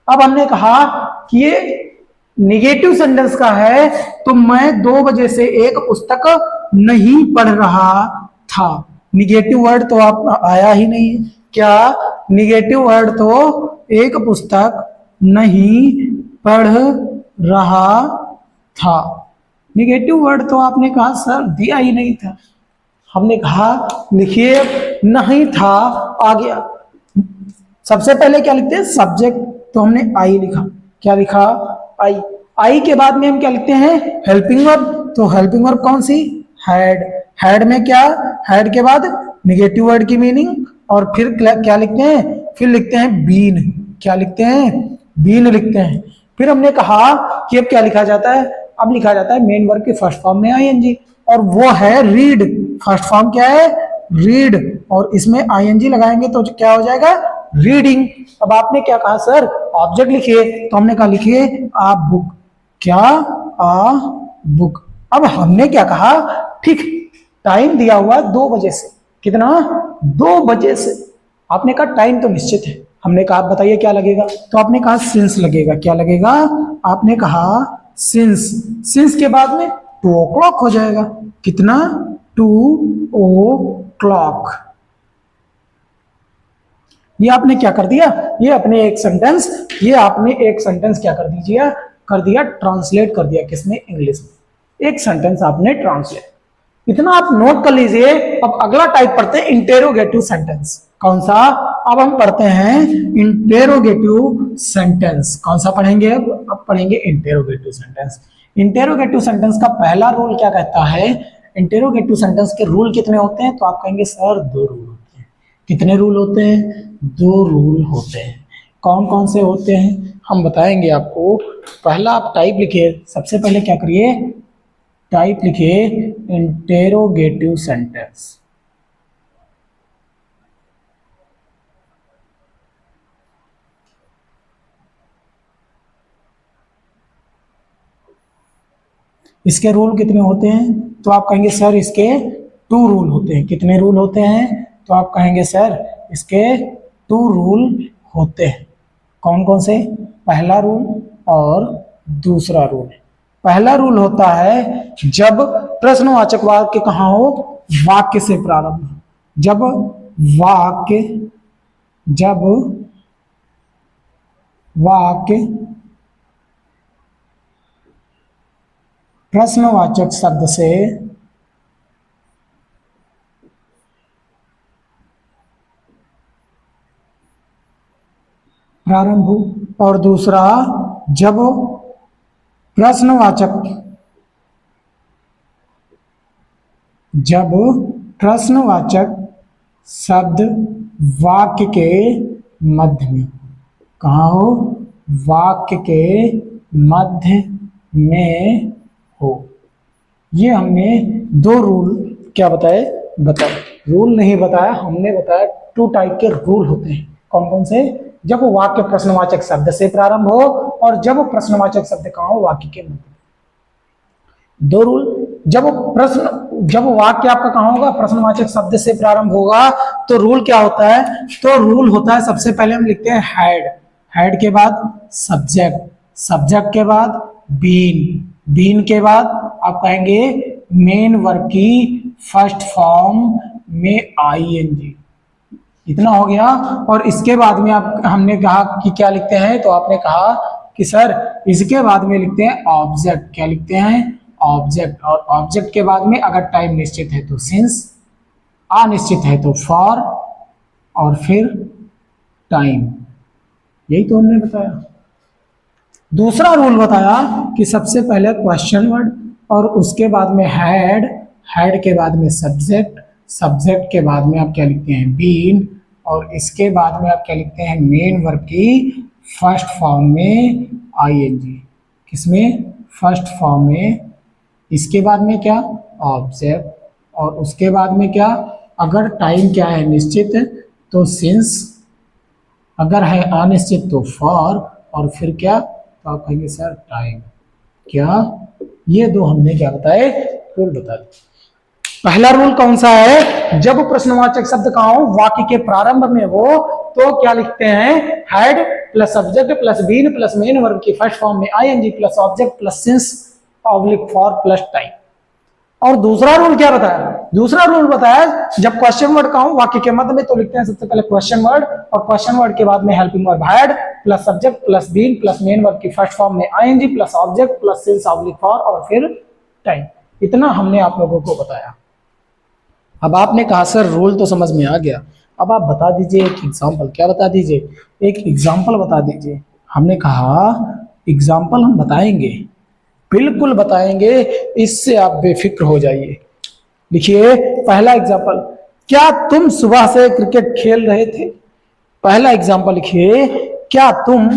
अब हमने कहा कि ये निगेटिव सेंटेंस का है, तो मैं 2 बजे से एक पुस्तक नहीं पढ़ रहा था। निगेटिव वर्ड तो आप आया ही नहीं है। क्या? निगेटिव वर्ड तो एक पुस्तक नहीं पढ़ रहा था। निगेटिव वर्ड तो आपने कहा सर दिया ही नहीं था। हमने कहा लिखिए नहीं था, आ गया। सबसे पहले क्या लिखते हैं? सब्जेक्ट, तो हमने आई लिखा। क्या लिखा? आई। आई के बाद में हम क्या लिखते हैं? हेल्पिंग वर्ब, तो हेल्पिंग वर्ब कौन सी? हैड। हैड में क्या? हैड के बाद निगेटिव वर्ड की मीनिंग, और फिर क्या लिखते हैं? फिर लिखते हैं बीन। क्या लिखते हैं? बीन लिखते हैं। फिर हमने कहा कि अब क्या लिखा जाता है? अब लिखा जाता है मेन वर्ब के फर्स्ट फॉर्म में आईएनजी, और वो है रीड। फर्स्ट फॉर्म क्या है? रीड, और इसमें आईएनजी लगाएंगे तो क्या हो जाएगा? रीडिंग। अब आपने क्या कहा सर? ऑब्जेक्ट लिखिए, तो हमने कहा लिखिए आ बुक। क्या? आ बुक। अब हमने क्या कहा? ठीक, टाइम दिया हुआ 2 बजे से। कितना? 2 बजे से। आपने कहा टाइम तो निश्चित है। हमने कहा आप बताइए क्या लगेगा? तो आपने कहा सिंस लगेगा। क्या लगेगा? आपने कहा सिंस। सिंस के बाद में 2 o'clock हो जाएगा। कितना? 2 o'clock। ये आपने क्या कर दिया? ये अपने एक सेंटेंस, ये आपने एक सेंटेंस क्या कर दीजिए? कर दिया, ट्रांसलेट कर दिया। किसमें? इंग्लिश में। एक सेंटेंस आपने ट्रांसलेट। इतना आप नोट कर लीजिए। अब अगला टाइप पढ़ते हैं इंटेरोगेटिव सेंटेंस। कौन सा? अब हम पढ़ते हैं इंटेरोगेटिव सेंटेंस। कौन सा पढ़ेंगे? अब पढ़ेंगे इंटेरोगेटिव सेंटेंस। इंटेरोगेटिव सेंटेंस का पहला रूल क्या कहता है? इंटेरोगेटिव सेंटेंस के रूल कितने होते हैं? तो आप कहेंगे सर 2 रूल होते हैं। कितने रूल होते हैं? 2 रूल होते हैं। कौन कौन से होते हैं हम बताएंगे आपको। पहला आप टाइप लिखिए। सबसे पहले क्या करिए? टाइप लिखिए इंटेरोगेटिव सेंटेंस। इसके रूल कितने होते हैं? तो आप कहेंगे सर इसके 2 रूल होते हैं। कितने रूल होते हैं? तो आप कहेंगे सर इसके 2 रूल होते हैं। कौन कौन से? पहला रूल और दूसरा रूल। पहला रूल होता है जब प्रश्नवाचक वाक्य कहाँ हो? वाक्य से प्रारंभ। जब वाक्य जब वाक्य प्रश्नवाचक शब्द से प्रारंभ हो, और दूसरा जब प्रश्नवाचक शब्द वाक्य के मध्य में, कहाँ हो, वाक्य के मध्य में हो। ये हमने दो रूल क्या बताए, रूल नहीं बताया, हमने बताया 2 टाइप के रूल होते हैं। कौन कौन से? जब वाक्य प्रश्नवाचक शब्द से प्रारंभ हो और जब प्रश्नवाचक शब्द कहाँ हो, वाक्य के मध्य। 2 रूल। जब वाक्य आपका कहाँ होगा, प्रश्नवाचक शब्द से प्रारंभ होगा, तो रूल क्या होता है? तो रूल होता है, सबसे पहले हम लिखते हैं हेड के बाद सब्जेक्ट के बाद बीन के बाद आप कहेंगे मेन वर्ब की फर्स्ट फॉर्म में आईएनजी। इतना हो गया। और इसके बाद में हमने कहा कि क्या लिखते हैं, तो आपने कहा कि सर इसके बाद में लिखते हैं ऑब्जेक्ट। क्या लिखते हैं? ऑब्जेक्ट। और ऑब्जेक्ट के बाद में अगर टाइम निश्चित है तो सिंस, अनिश्चित है तो फॉर, और फिर टाइम। यही तो हमने बताया। दूसरा रूल बताया कि सबसे पहले क्वेश्चन वर्ड और उसके बाद में हेड के बाद में सब्जेक्ट के बाद में आप क्या लिखते हैं, बीन, और इसके बाद में आप क्या लिखते हैं, मेन वर्ब की फर्स्ट फॉर्म में आईएनजी। किसमें? फर्स्ट फॉर्म में। इसके बाद में क्या? ऑब्जेक्ट। और उसके बाद में क्या? अगर टाइम क्या है, निश्चित, तो सिंस, अगर है अनिश्चित तो फॉर, और फिर क्या? तो आप कहेंगे सर टाइम। क्या? ये दो हमने क्या बताए, रूल बता दिए। पहला रूल कौन सा है? जब प्रश्नवाचक शब्द कहाँ हो, वाक्य के प्रारंभ में हो, तो क्या लिखते हैं, had plus subject plus been plus main verb की फर्स्ट फॉर्म में I N G plus object plus since oblique for plus time. और दूसरा रूल क्या बताया? दूसरा रूल बताया जब क्वेश्चन वर्ड का हो वाक्य के मध्य में, तो लिखते हैं सबसे पहले क्वेश्चन वर्ड, और क्वेश्चन वर्ड के बाद में helping verb had plus subject plus been plus main verb की फर्स्ट फॉर्म में I N G plus object plus since oblique for, और फिर टाइम। इतना हमने आप लोगों को बताया। अब आपने कहा सर रूल तो समझ में आ गया, अब आप बता दीजिए एक एग्जाम्पल। क्या बता दीजिए? एक एग्जाम्पल बता दीजिए। हमने कहा एग्जाम्पल हम बताएंगे, बिल्कुल बताएंगे, इससे आप बेफिक्र हो जाइए। लिखिए पहला एग्जाम्पल, क्या तुम सुबह से क्रिकेट खेल रहे थे? पहला एग्जाम्पल लिखिए, क्या तुम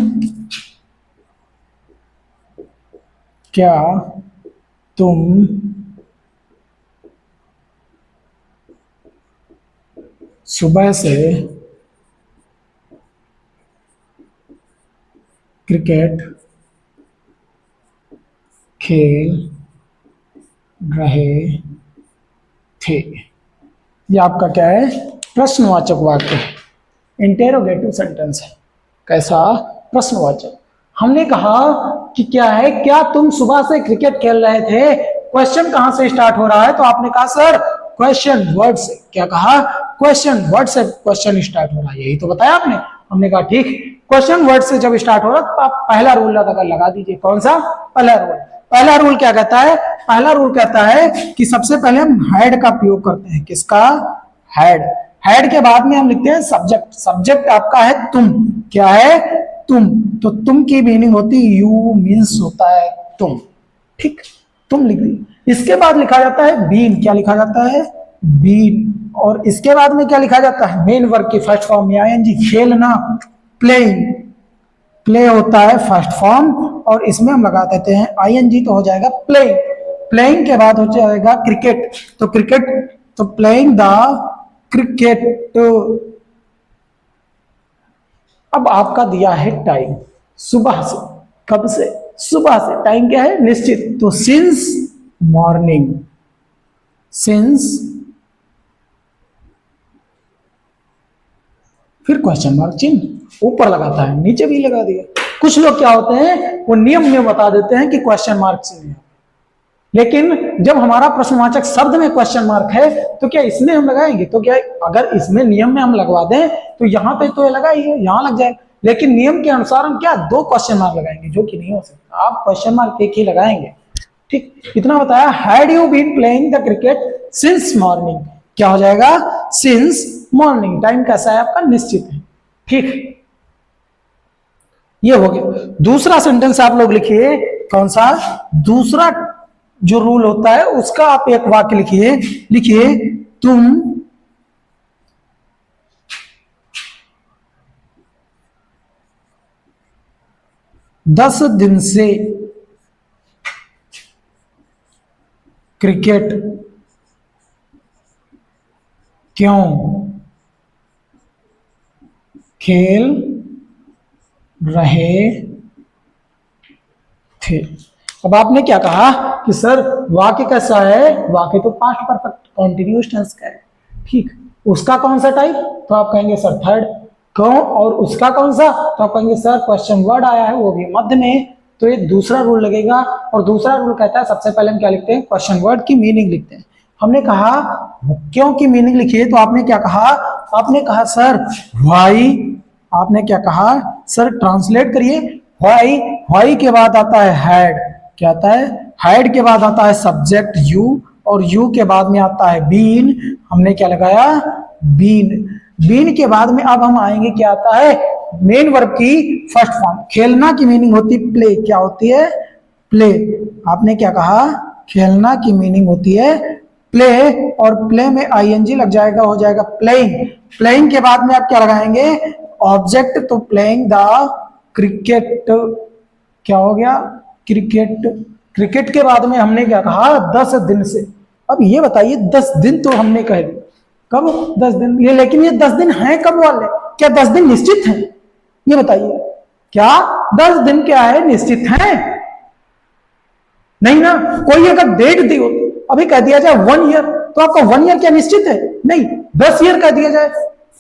सुबह से क्रिकेट खेल रहे थे? ये आपका क्या है? प्रश्नवाचक वाक्य, इंटेरोगेटिव सेंटेंस है। कैसा? प्रश्नवाचक। हमने कहा कि क्या है, क्या तुम सुबह से क्रिकेट खेल रहे थे? क्वेश्चन कहां से स्टार्ट हो रहा है? तो आपने कहा सर क्वेश्चन वर्ड से। क्या कहा? क्वेश्चन वर्ड से क्वेश्चन स्टार्ट हो रहा है। यही तो बताया आपने। हमने कहा ठीक, क्वेश्चन वर्ड से जब स्टार्ट हो रहा है तो आप पहला रूल लगा दीजिए। कौन सा? पहला रूल। पहला रूल क्या कहता है? पहला रूल कहता है कि सबसे पहले हम हेड का प्रयोग करते हैं। किसका? हेड के बाद में हम लिखते हैं सब्जेक्ट आपका है तुम। क्या है? तुम। तो तुम की मीनिंग होती है यू, मीन्स होता है तुम। ठीक, तुम लिख दी। इसके बाद लिखा जाता है बीन। क्या लिखा जाता है? बीन। और इसके बाद में क्या लिखा जाता है? मेन वर्ब की फर्स्ट फॉर्म में आईएनजी। खेलना, प्लेइंग। प्ले होता है फर्स्ट फॉर्म, और इसमें हम लगा देते हैं आईएनजी, तो हो जाएगा प्लेइंग। प्लेइंग के बाद हो जाएगा क्रिकेट, तो क्रिकेट, तो प्लेइंग द क्रिकेट। अब आपका दिया है टाइम, सुबह से। कब से? सुबह से। टाइम क्या है? निश्चित, तो सिंस मॉर्निंग। फिर क्वेश्चन मार्क चिन्ह ऊपर लगाता है, नीचे भी लगा दिया। कुछ लोग क्या होते हैं, वो नियम में बता देते हैं कि क्वेश्चन मार्क चिन्ह है, लेकिन जब हमारा प्रश्नवाचक शब्द में क्वेश्चन मार्क है तो क्या इसमें हम लगाएंगे? तो क्या अगर इसमें नियम में हम लगवा दें तो यहाँ पे तो लगाइए, यहाँ लग जाए, लेकिन नियम के अनुसार हम क्या 2 क्वेश्चन मार्क लगाएंगे, जो कि नहीं हो सकता। आप क्वेश्चन मार्क एक ही लगाएंगे। ठीक, इतना बताया। Had you been playing the cricket since morning? क्या हो जाएगा? Since morning. टाइम कैसा है आपका? निश्चित है। ठीक, ये हो गया। दूसरा सेंटेंस आप लोग लिखिए, कौन सा दूसरा जो रूल होता है उसका आप एक वाक्य लिखिए। लिखिए, तुम 10 दिन से क्रिकेट क्यों खेल रहे थे। अब आपने क्या कहा कि सर वाक्य कैसा है, वाक्य तो पास्ट परफेक्ट कंटीन्यूअस टेंस का है, ठीक। उसका कौन सा टाइप, तो आप कहेंगे सर थर्ड। क्यों, और उसका कौन सा, तो आप कहेंगे सर क्वेश्चन वर्ड आया है वो भी मध्य में, तो ये दूसरा रूल लगेगा। और दूसरा रूल कहता है सबसे पहले हम क्या लिखते हैं, क्वेश्चन वर्ड की मीनिंग लिखते हैं। हमने कहा क्यों की मीनिंग लिखिए, तो आपने क्या कहा, आपने कहा सर व्हाई। आपने क्या कहा सर, ट्रांसलेट करिए। व्हाई, व्हाई के बाद आता है हैड, क्या आता है, हैड के बाद आता है सब्जेक्ट यू, और यू के बाद में आता है बीन। हमने क्या लगाया, बीन। बीन के बाद में अब हम आएंगे, क्या आता है, मेन वर्ब की फर्स्ट फॉर्म। खेलना की मीनिंग होती है प्ले, क्या होती है, प्ले। आपने क्या कहा, खेलना की मीनिंग होती है प्ले, और प्ले में आईएनजी लग जाएगा, हो जाएगा प्लेइंग। प्लेइंग के बाद में आप क्या लगाएंगे, ऑब्जेक्ट, तो प्लेइंग द क्रिकेट, क्या हो गया, क्रिकेट। क्रिकेट के बाद में हमने क्या कहा, 10 दिन से। अब ये बताइए 10 दिन तो हमने कह दिया, कब 10 दिन, ये लेकिन ये 10 दिन हैं कब वाले, क्या 10 दिन निश्चित हैं, ये बताइए, क्या 10 दिन क्या है, निश्चित हैं, नहीं ना। कोई अगर डेट दी हो, अभी कह दिया जाए 1 ईयर, तो आपका 1 ईयर क्या निश्चित है, नहीं। 10 ईयर कह दिया जाए,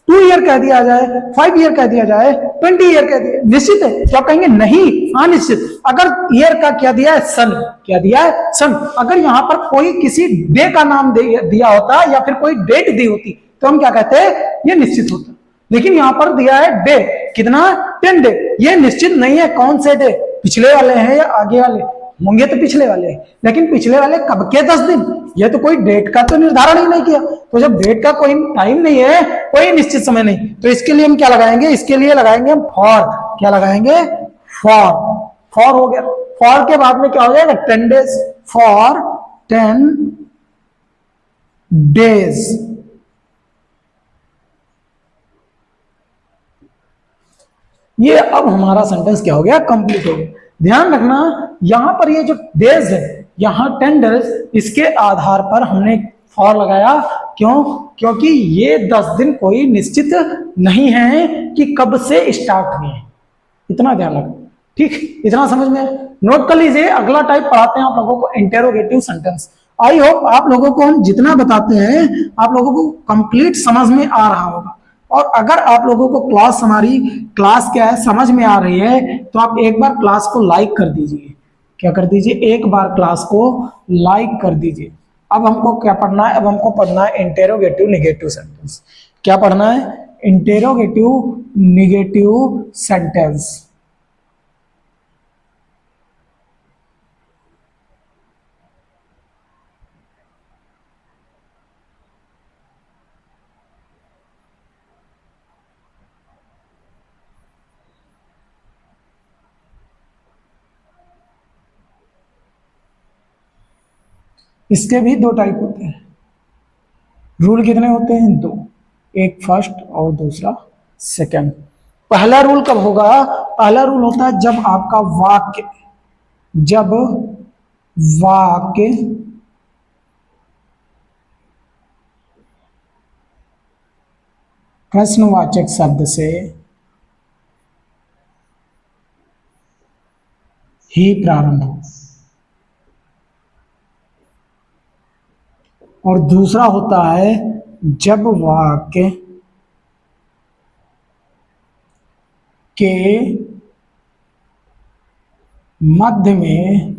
2 ईयर कह दिया जाए, 5 ईयर कह दिया जाए, 20 ईयर कह दिया, निश्चित है, तो आप कहेंगे नहीं, अनिश्चित। अगर ईयर का क्या दिया है, सन, क्या दिया है, सन। अगर यहां पर कोई किसी डे का नाम दिया होता या फिर कोई डेट दी होती, तो हम क्या कहते हैं, ये निश्चित होता। लेकिन यहां पर दिया है डे, कितना, 10 डे, ये निश्चित नहीं है कौन से डे, पिछले वाले हैं या आगे वाले होंगे, तो पिछले वाले, लेकिन पिछले वाले कब के 10 दिन, ये तो कोई डेट का तो निर्धारण ही नहीं किया। तो जब डेट का कोई टाइम नहीं है, कोई निश्चित समय नहीं, तो इसके लिए हम क्या लगाएंगे, इसके लिए लगाएंगे हम फॉर। क्या लगाएंगे, फॉर। फॉर हो गया। फॉर के बाद में क्या हो जाएगा, 10 डेज, फॉर 10 डेज। ये अब हमारा सेंटेंस क्या हो गया, कंप्लीट हो गया। ध्यान रखना यहां पर ये जो डेज है, यहां 10 डेज, इसके आधार पर हमने फॉर लगाया, क्यों, क्योंकि ये 10 दिन कोई निश्चित नहीं है कि कब से स्टार्ट हुए, इतना ध्यान रखना, ठीक। इतना समझ में नोट कर लीजिए। अगला टाइप पढ़ाते हैं आप लोगों को, इंटेरोगेटिव सेंटेंस। आई होप आप लोगों को हम जितना बताते हैं आप लोगों को कंप्लीट समझ में आ रहा होगा। और अगर आप लोगों को क्लास, हमारी क्लास क्या है समझ में आ रही है, तो आप एक बार क्लास को लाइक कर दीजिए। क्या कर दीजिए, एक बार क्लास को लाइक कर दीजिए। अब हमको क्या पढ़ना है, अब हमको पढ़ना है इंटेरोगेटिव निगेटिव सेंटेंस। क्या पढ़ना है, इंटेरोगेटिव निगेटिव सेंटेंस। इसके भी 2 टाइप होते हैं। रूल कितने होते हैं, 2, एक फर्स्ट और दूसरा सेकंड। पहला रूल कब होगा, पहला रूल होता है जब आपका वाक्य, जब वाक्य प्रश्नवाचक शब्द से ही प्रारंभ हो, और दूसरा होता है जब वाक्य के मध्य में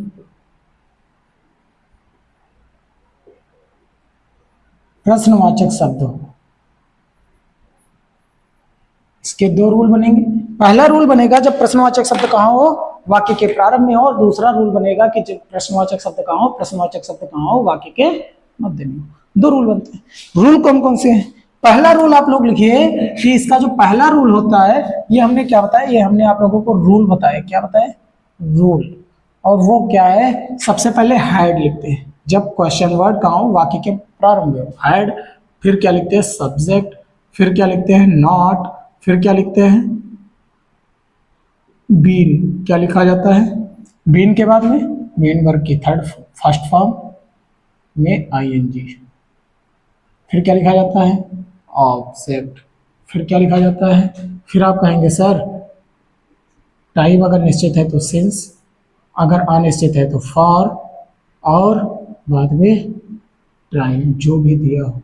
प्रश्नवाचक शब्द हो। इसके 2 रूल बनेंगे। पहला रूल बनेगा जब प्रश्नवाचक शब्द कहां हो, वाक्य के प्रारंभ में हो, और दूसरा रूल बनेगा कि जब प्रश्नवाचक शब्द कहां हो, प्रश्नवाचक शब्द कहां हो, वाक्य के मध्य में हो। 2 रूल बनते हैं। रूल कौन कौन से हैं, पहला रूल आप लोग लिखिए कि इसका जो पहला रूल होता है ये हमने क्या बताया, ये हमने आप लोगों को रूल बताया। क्या बताया? रूल। और वो क्या है? सबसे पहले हैड लिखते हैं जब क्वेश्चन वर्ड कहाँ हो, वाक्य के प्रारंभ में हैड। फिर क्या लिखते हैं? सब्जेक्ट। फिर क्या लिखते हैं? नॉट। फिर क्या लिखते हैं? बीन। क्या लिखा जाता है? बीन के बाद में मेन वर्ब की फर्स्ट फॉर्म में आईएनजी। फिर क्या लिखा जाता है? ऑब्जेक्ट। फिर क्या लिखा जाता है? फिर आप कहेंगे सर टाइम अगर निश्चित है तो सिंस, अगर अनिश्चित है तो फॉर, और बाद में टाइम जो भी दिया हो,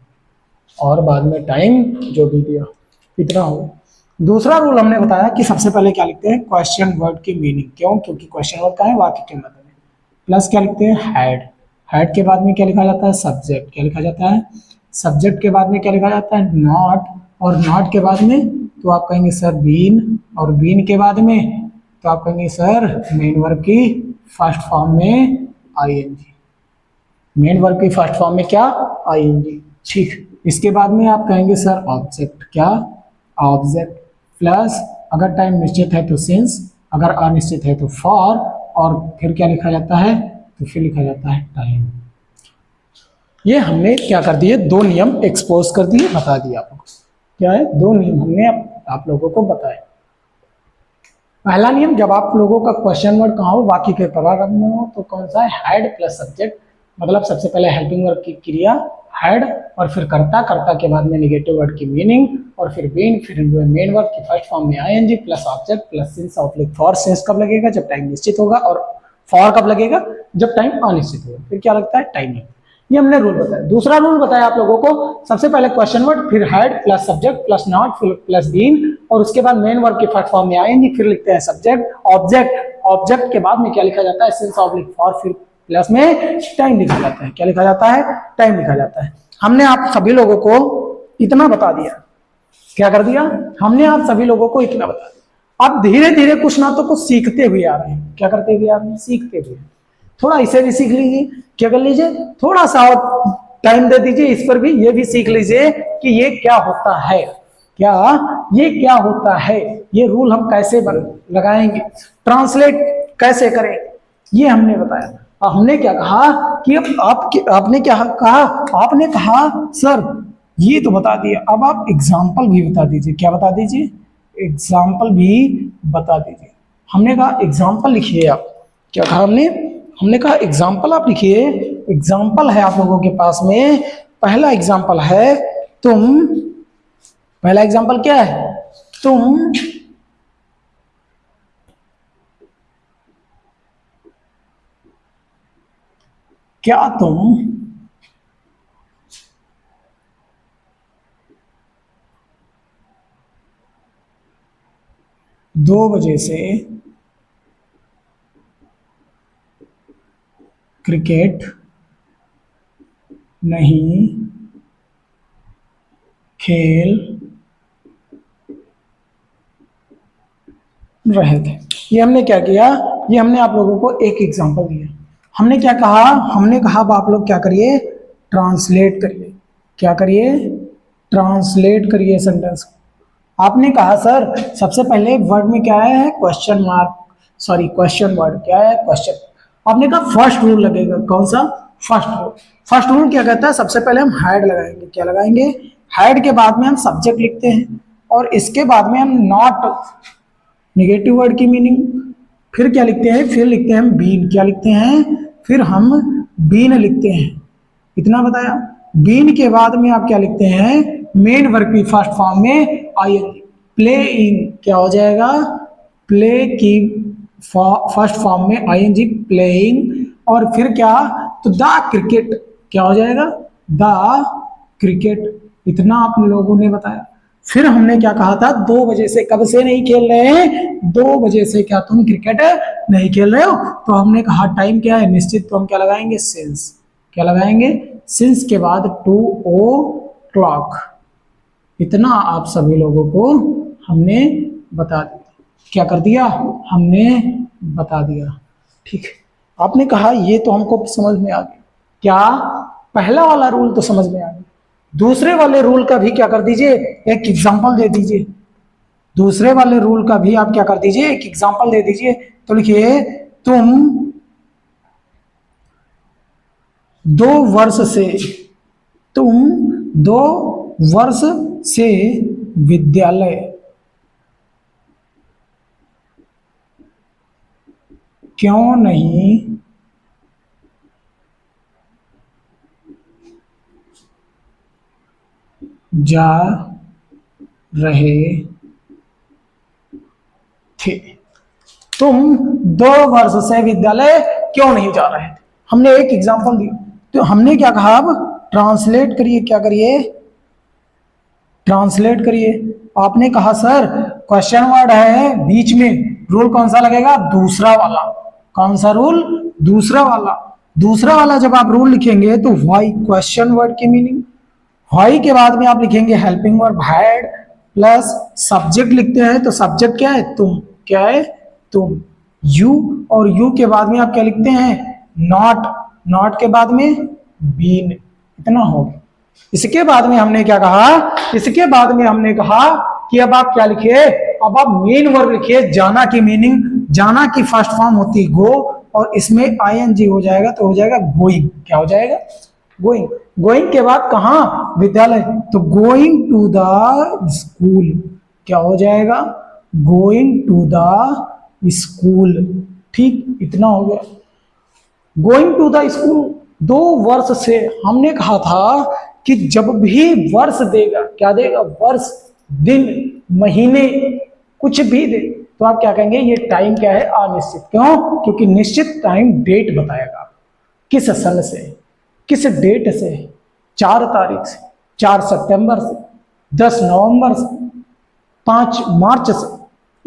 और बाद में टाइम जो भी दिया हो, इतना हो। दूसरा रूल हमने बताया कि सबसे पहले क्या लिखते हैं? क्वेश्चन वर्ड की मीनिंग। क्यों? क्योंकि क्वेश्चन वर्ड का है वाक्य के मध्य में। प्लस क्या लिखते हैं? हैड। हैड के बाद में क्या लिखा जाता है? सब्जेक्ट। क्या लिखा जाता है? सब्जेक्ट के बाद में क्या लिखा जाता है? नॉट। और नॉट के बाद में तो आप कहेंगे सर बीन, और बीन के बाद में तो आप कहेंगे सर मेन वर्ब की फर्स्ट फॉर्म में आईएनजी। मेन वर्ब की फर्स्ट फॉर्म में क्या? आईएनजी। ठीक। इसके बाद में आप कहेंगे सर ऑब्जेक्ट। क्या? ऑब्जेक्ट। प्लस अगर टाइम निश्चित है तो सिंस, अगर अनिश्चित है तो फॉर, और फिर क्या लिखा जाता है? तो फिर लिखा जाता है टाइम। ये हमने क्या कर दिए? दो नियम एक्सपोज कर दिए, बता दिए आप लोगों को। क्या है? दो नियम हमने आप लोगों को बताए। पहला नियम, जब आप लोगों का क्वेश्चन वर्ड कहाँ हो, वाक्य के प्रारंभ में हो, तो कौन सा है? Had plus subject. मतलब सबसे पहले हेल्पिंग वर्ब की क्रिया हैड, और फिर कर्ता, कर्ता के बाद में नेगेटिव वर्ड की मीनिंग, और फिर बीन, फिर मेन वर्ब की फर्स्ट फॉर्म में I N G plus object plus since oblique for. Since कब लगेगा? जब टाइम निश्चित होगा। और फॉर कब लगेगा? जब टाइम अनिश्चित होगा। फिर क्या लगता है? टाइम। ये हमने रूल बताया। दूसरा रूल बताया आप लोगों को, सबसे पहले क्वेश्चन वर्ड, फिर had plus subject plus not plus been, और उसके बाद मेन वर्ब के फर्स्ट फॉर्म में आएंगे, फिर लिखते हैं सब्जेक्ट ऑब्जेक्ट। ऑब्जेक्ट के बाद में क्या लिखा जाता है? सिंस ऑब्लिक फॉर, फिर प्लस में टाइम लिखा जाता है। क्या लिखा जाता है? टाइम लिखा जाता है। हमने आप सभी लोगों को इतना बता दिया। क्या कर दिया? हमने आप सभी लोगों को इतना बता दिया। अब धीरे धीरे कुछ ना तो कुछ सीखते हुए आ रहे हैं। क्या करते हुए आ रहे हैं? सीखते हुए। थोड़ा इसे भी सीख लीजिए। क्या कर लीजिए? थोड़ा सा और टाइम दे दीजिए इस पर भी। ये भी सीख लीजिए कि ये क्या होता है। क्या? ये क्या होता है? ये रूल हम कैसे लगाएंगे, ट्रांसलेट कैसे करें, ये हमने बताया। हमने क्या कहा कि आपने क्या कहा? आपने कहा सर ये तो बता दिया, अब आप एग्जाम्पल भी बता दीजिए। क्या बता दीजिए? एग्जाम्पल भी बता दीजिए। हमने कहा एग्जाम्पल लिखिए आप। क्या कहा हमने? हमने कहा एग्जाम्पल आप लिखिए। एग्जाम्पल है आप लोगों के पास में। पहला एग्जाम्पल है तुम, पहला एग्जाम्पल क्या है? तुम क्या तुम 2 बजे से क्रिकेट नहीं खेल रहे थे। ये हमने क्या किया? ये हमने आप लोगों को एक एग्जांपल दिया। हमने क्या कहा? हमने कहा अब आप लोग क्या करिए? ट्रांसलेट करिए। क्या करिए? ट्रांसलेट करिए सेंटेंस। आपने कहा सर सबसे पहले वर्ड में क्या है? Question mark, sorry question word क्या है? क्वेश्चन। आपने कहा फर्स्ट रूल लगेगा। कौन सा? First rule. फर्स्ट रूल क्या कहता है? सबसे पहले हम हैड लगाएंगे। क्या लगाएंगे? हैड के बाद में हम सब्जेक्ट लिखते हैं, और इसके बाद में हम नॉट, निगेटिव वर्ड की मीनिंग। फिर क्या लिखते हैं? फिर लिखते हैं हम बीन। क्या लिखते हैं? फिर हम बीन लिखते हैं। इतना बताया। बीन के बाद में आप क्या लिखते हैं? मेन वर्ब की फर्स्ट फॉर्म में आईएनजी। प्लेइंग क्या हो जाएगा? प्ले की फर्स्ट फॉर्म में आईएनजी प्लेइंग, और फिर क्या? तो द क्रिकेट क्या हो जाएगा? The cricket. इतना आप लोगों ने बताया। फिर हमने क्या कहा था? 2 बजे से, कब से नहीं खेल रहे हैं? 2 बजे से क्या तुम क्रिकेट नहीं खेल रहे हो? तो हमने कहा टाइम क्या है? निश्चित। तो हम क्या लगाएंगे? सिंस। क्या लगाएंगे? सिंस के बाद 2 o'clock। इतना आप सभी लोगों को हमने बता दिया। क्या कर दिया? हमने बता दिया। ठीक है। आपने कहा ये तो हमको समझ में आ गया। क्या? पहला वाला रूल तो समझ में आ गया। दूसरे वाले रूल का भी क्या कर दीजिए, एक एग्जांपल दे दीजिए। दूसरे वाले रूल का भी आप क्या कर दीजिए, एक एग्जांपल दे दीजिए। तो लिखिए, तुम 2 वर्ष से, तुम 2 वर्ष से विद्यालय क्यों नहीं जा रहे थे? तुम 2 वर्ष से विद्यालय क्यों नहीं जा रहे थे? हमने एक एग्जांपल दी, तो हमने क्या कहा, अब ट्रांसलेट करिए, क्या करिए, ट्रांसलेट करिए। आपने कहा सर क्वेश्चन वर्ड है बीच में, रूल कौन सा लगेगा, दूसरा वाला। कौन सा रूल, दूसरा वाला। दूसरा वाला जब आप रूल लिखेंगे तो व्हाई, क्वेश्चन वर्ड की मीनिंग, व्हाई के बाद में आप लिखेंगे helping verb had plus subject लिखते हैं, तो सब्जेक्ट क्या है, तुम। क्या है, तुम। यू, और यू के बाद में आप क्या लिखते हैं, नॉट। नॉट के बाद में बीन। इतना हो गया। इसके बाद में हमने क्या कहा, इसके बाद में हमने कहा कि अब आप क्या लिखिए, अब आप मेन वर्ब लिखिए। जाना की मीनिंग, जाना की फर्स्ट फॉर्म होती गो, और इसमें आईएनजी हो जाएगा तो हो जाएगा गोइंग। क्या हो जाएगा, गोइंग। गोइंग के बाद कहां, विद्यालय, तो गोइंग टू द स्कूल। क्या हो जाएगा, गोइंग टू द स्कूल। ठीक, इतना हो गया। गोइंग टू द स्कूल 2 वर्ष से, हमने कहा था कि जब भी वर्ष देगा, क्या देगा, वर्ष, दिन, महीने, कुछ भी दे, तो आप क्या कहेंगे, ये टाइम क्या है, अनिश्चित। क्यों, क्योंकि निश्चित टाइम डेट बताएगा, किस सन से, किस डेट से, 4 तारीख से, 4 सितंबर से, 10 नवंबर से, 5 मार्च से,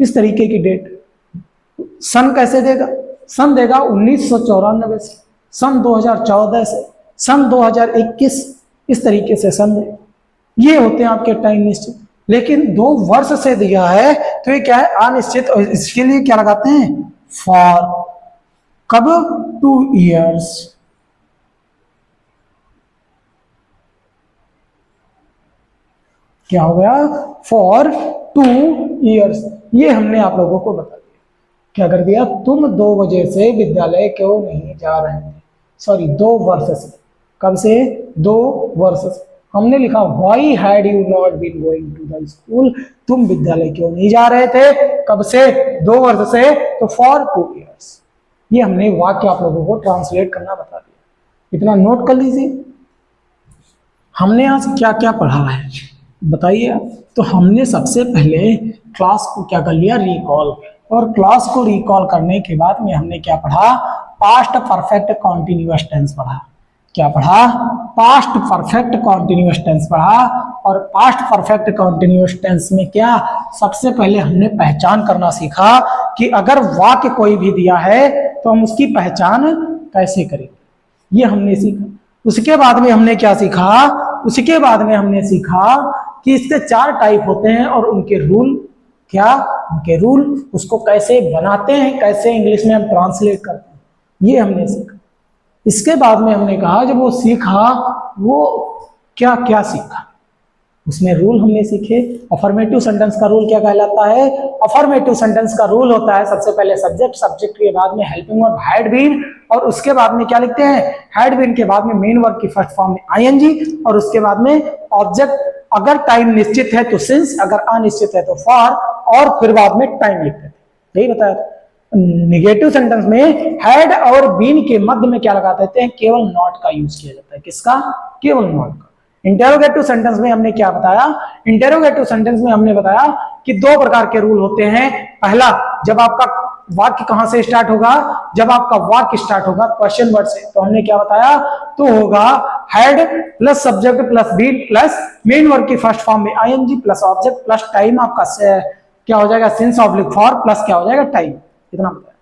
इस तरीके की डेट। सन कैसे देगा, सन देगा 1994 से, सन 2014 से, सन 2021, इस तरीके से सन दे। ये होते हैं आपके टाइम निश्चित। लेकिन 2 वर्ष से दिया है तो ये क्या है, अनिश्चित, और इसके लिए क्या लगाते हैं, फॉर। कब, 2 years। क्या हो गया, फॉर 2 years। ये हमने आप लोगों को बता दिया। क्या कर दिया, तुम 2 बजे से विद्यालय क्यों नहीं जा रहे थे, सॉरी 2 वर्ष से। कब से, 2 वर्ष से। हमने लिखा why had you not been going to the school, तुम विद्यालय क्यों नहीं जा रहे थे, कब से, 2 वर्ष से, तो फॉर 2 years। ये हमने वाक्य आप लोगों को ट्रांसलेट करना बता दिया। इतना नोट कर लीजिए। हमने आज क्या क्या पढ़ा है बताइए। तो हमने सबसे पहले क्लास को क्या कर लिया, रिकॉल। और क्लास को रिकॉल करने के बाद में हमने क्या पढ़ा, पास्ट परफेक्ट कॉन्टिन्यूअस टेंस पढ़ा। क्या पढ़ा, पास्ट परफेक्ट कॉन्टिन्यूअस टेंस पढ़ा। और पास्ट परफेक्ट कॉन्टिन्यूअस टेंस में क्या, सबसे पहले हमने पहचान करना सीखा कि अगर वाक्य कोई भी दिया है तो हम उसकी पहचान कैसे करें, ये हमने सीखा। उसके बाद में हमने क्या सीखा, उसके बाद में हमने सीखा कि इसके 4 टाइप होते हैं और उनके रूल, क्या, उनके रूल, उसको कैसे बनाते हैं, कैसे इंग्लिश में हम ट्रांसलेट करते हैं, ये हमने सीखा। इसके बाद में हमने कहा जब वो सीखा, वो क्या क्या सीखा, उसमें रूल हमने सीखे। अफर्मेटिव सेंटेंस का रूल क्या कहलाता है, अफर्मेटिव सेंटेंस का रूल होता है सबसे पहले सब्जेक्ट, सब्जेक्ट के बाद में हेल्पिंग वर्ब हैड बीन, और उसके बाद में क्या लिखते हैं, हैड बीन के बाद में मेन वर्ब की फर्स्ट फॉर्म में आईएनजी, और उसके बाद में ऑब्जेक्ट। अगर टाइम निश्चित है तो सिंस, अगर अनिश्चित है तो फॉर, और फिर बाद में टाइम लिखते थे। यही बताया। निगेटिव सेंटेंस में हैड और बीन के मध्य में क्या लगा देते हैं, केवल नॉट का यूज किया जाता है। किसका, केवल नॉट का। इंटेरोगेटिव सेंटेंस में हमने क्या बताया, इंटेरोगेटिव सेंटेंस में हमने बताया कि 2 प्रकार के रूल होते हैं। पहला, जब आपका वाक्य कहां से स्टार्ट होगा, जब आपका वाक्य स्टार्ट होगा क्वेश्चन वर्ड से, तो हमने क्या बताया, तो होगा had plus subject plus been plus main verb की फर्स्ट फॉर्म में I N G plus object plus time, आपका क्या हो जाएगा, सिंस ऑब्लिक फॉर प्लस क्या हो जाएगा, टाइम। इतना बताया।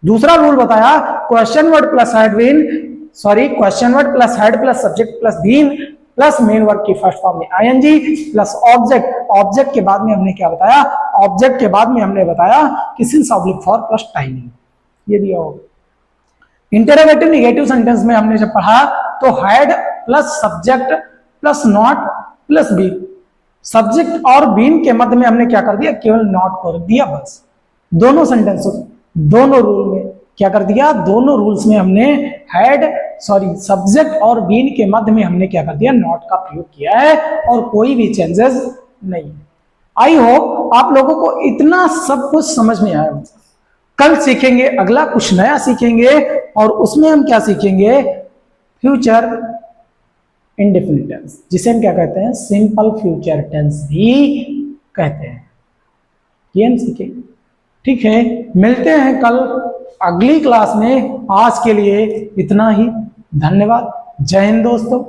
दूसरा रूल बताया, question word plus had been, sorry question word plus had plus subject plus been plus main verb की फर्स्ट फॉर्म में आईएनजी प्लस ऑब्जेक्ट। ऑब्जेक्ट के बाद में हमने क्या बताया, ऑब्जेक्ट के बाद में हमने बताया कि since oblique for plus timing, ये दिया होगा। इंटेरोगेटिव निगेटिव सेंटेंस में हमने जब पढ़ा तो had plus subject plus not plus be, subject और बीन के मध्य में हमने क्या कर दिया, केवल नॉट कर दिया बस। दोनों सेंटेंस, दोनों रूल में क्या कर दिया, दोनों रूल्स में हमने सब्जेक्ट और बीन के मध्य में हमने क्या कर दिया, नॉट का प्रयोग किया है और कोई भी चेंजेस नहीं। आई होप आप लोगों को इतना सब कुछ समझ में आया होगा। कल सीखेंगे अगला, कुछ नया सीखेंगे और उसमें हम क्या सीखेंगे, फ्यूचर इंडेफिनिट टेंस, जिसे हम क्या कहते हैं, सिंपल फ्यूचर टेंस भी कहते हैं, ये हम सीखेंगे। ठीक है, मिलते हैं कल अगली क्लास में। आज के लिए इतना ही, धन्यवाद, जय हिंद दोस्तों।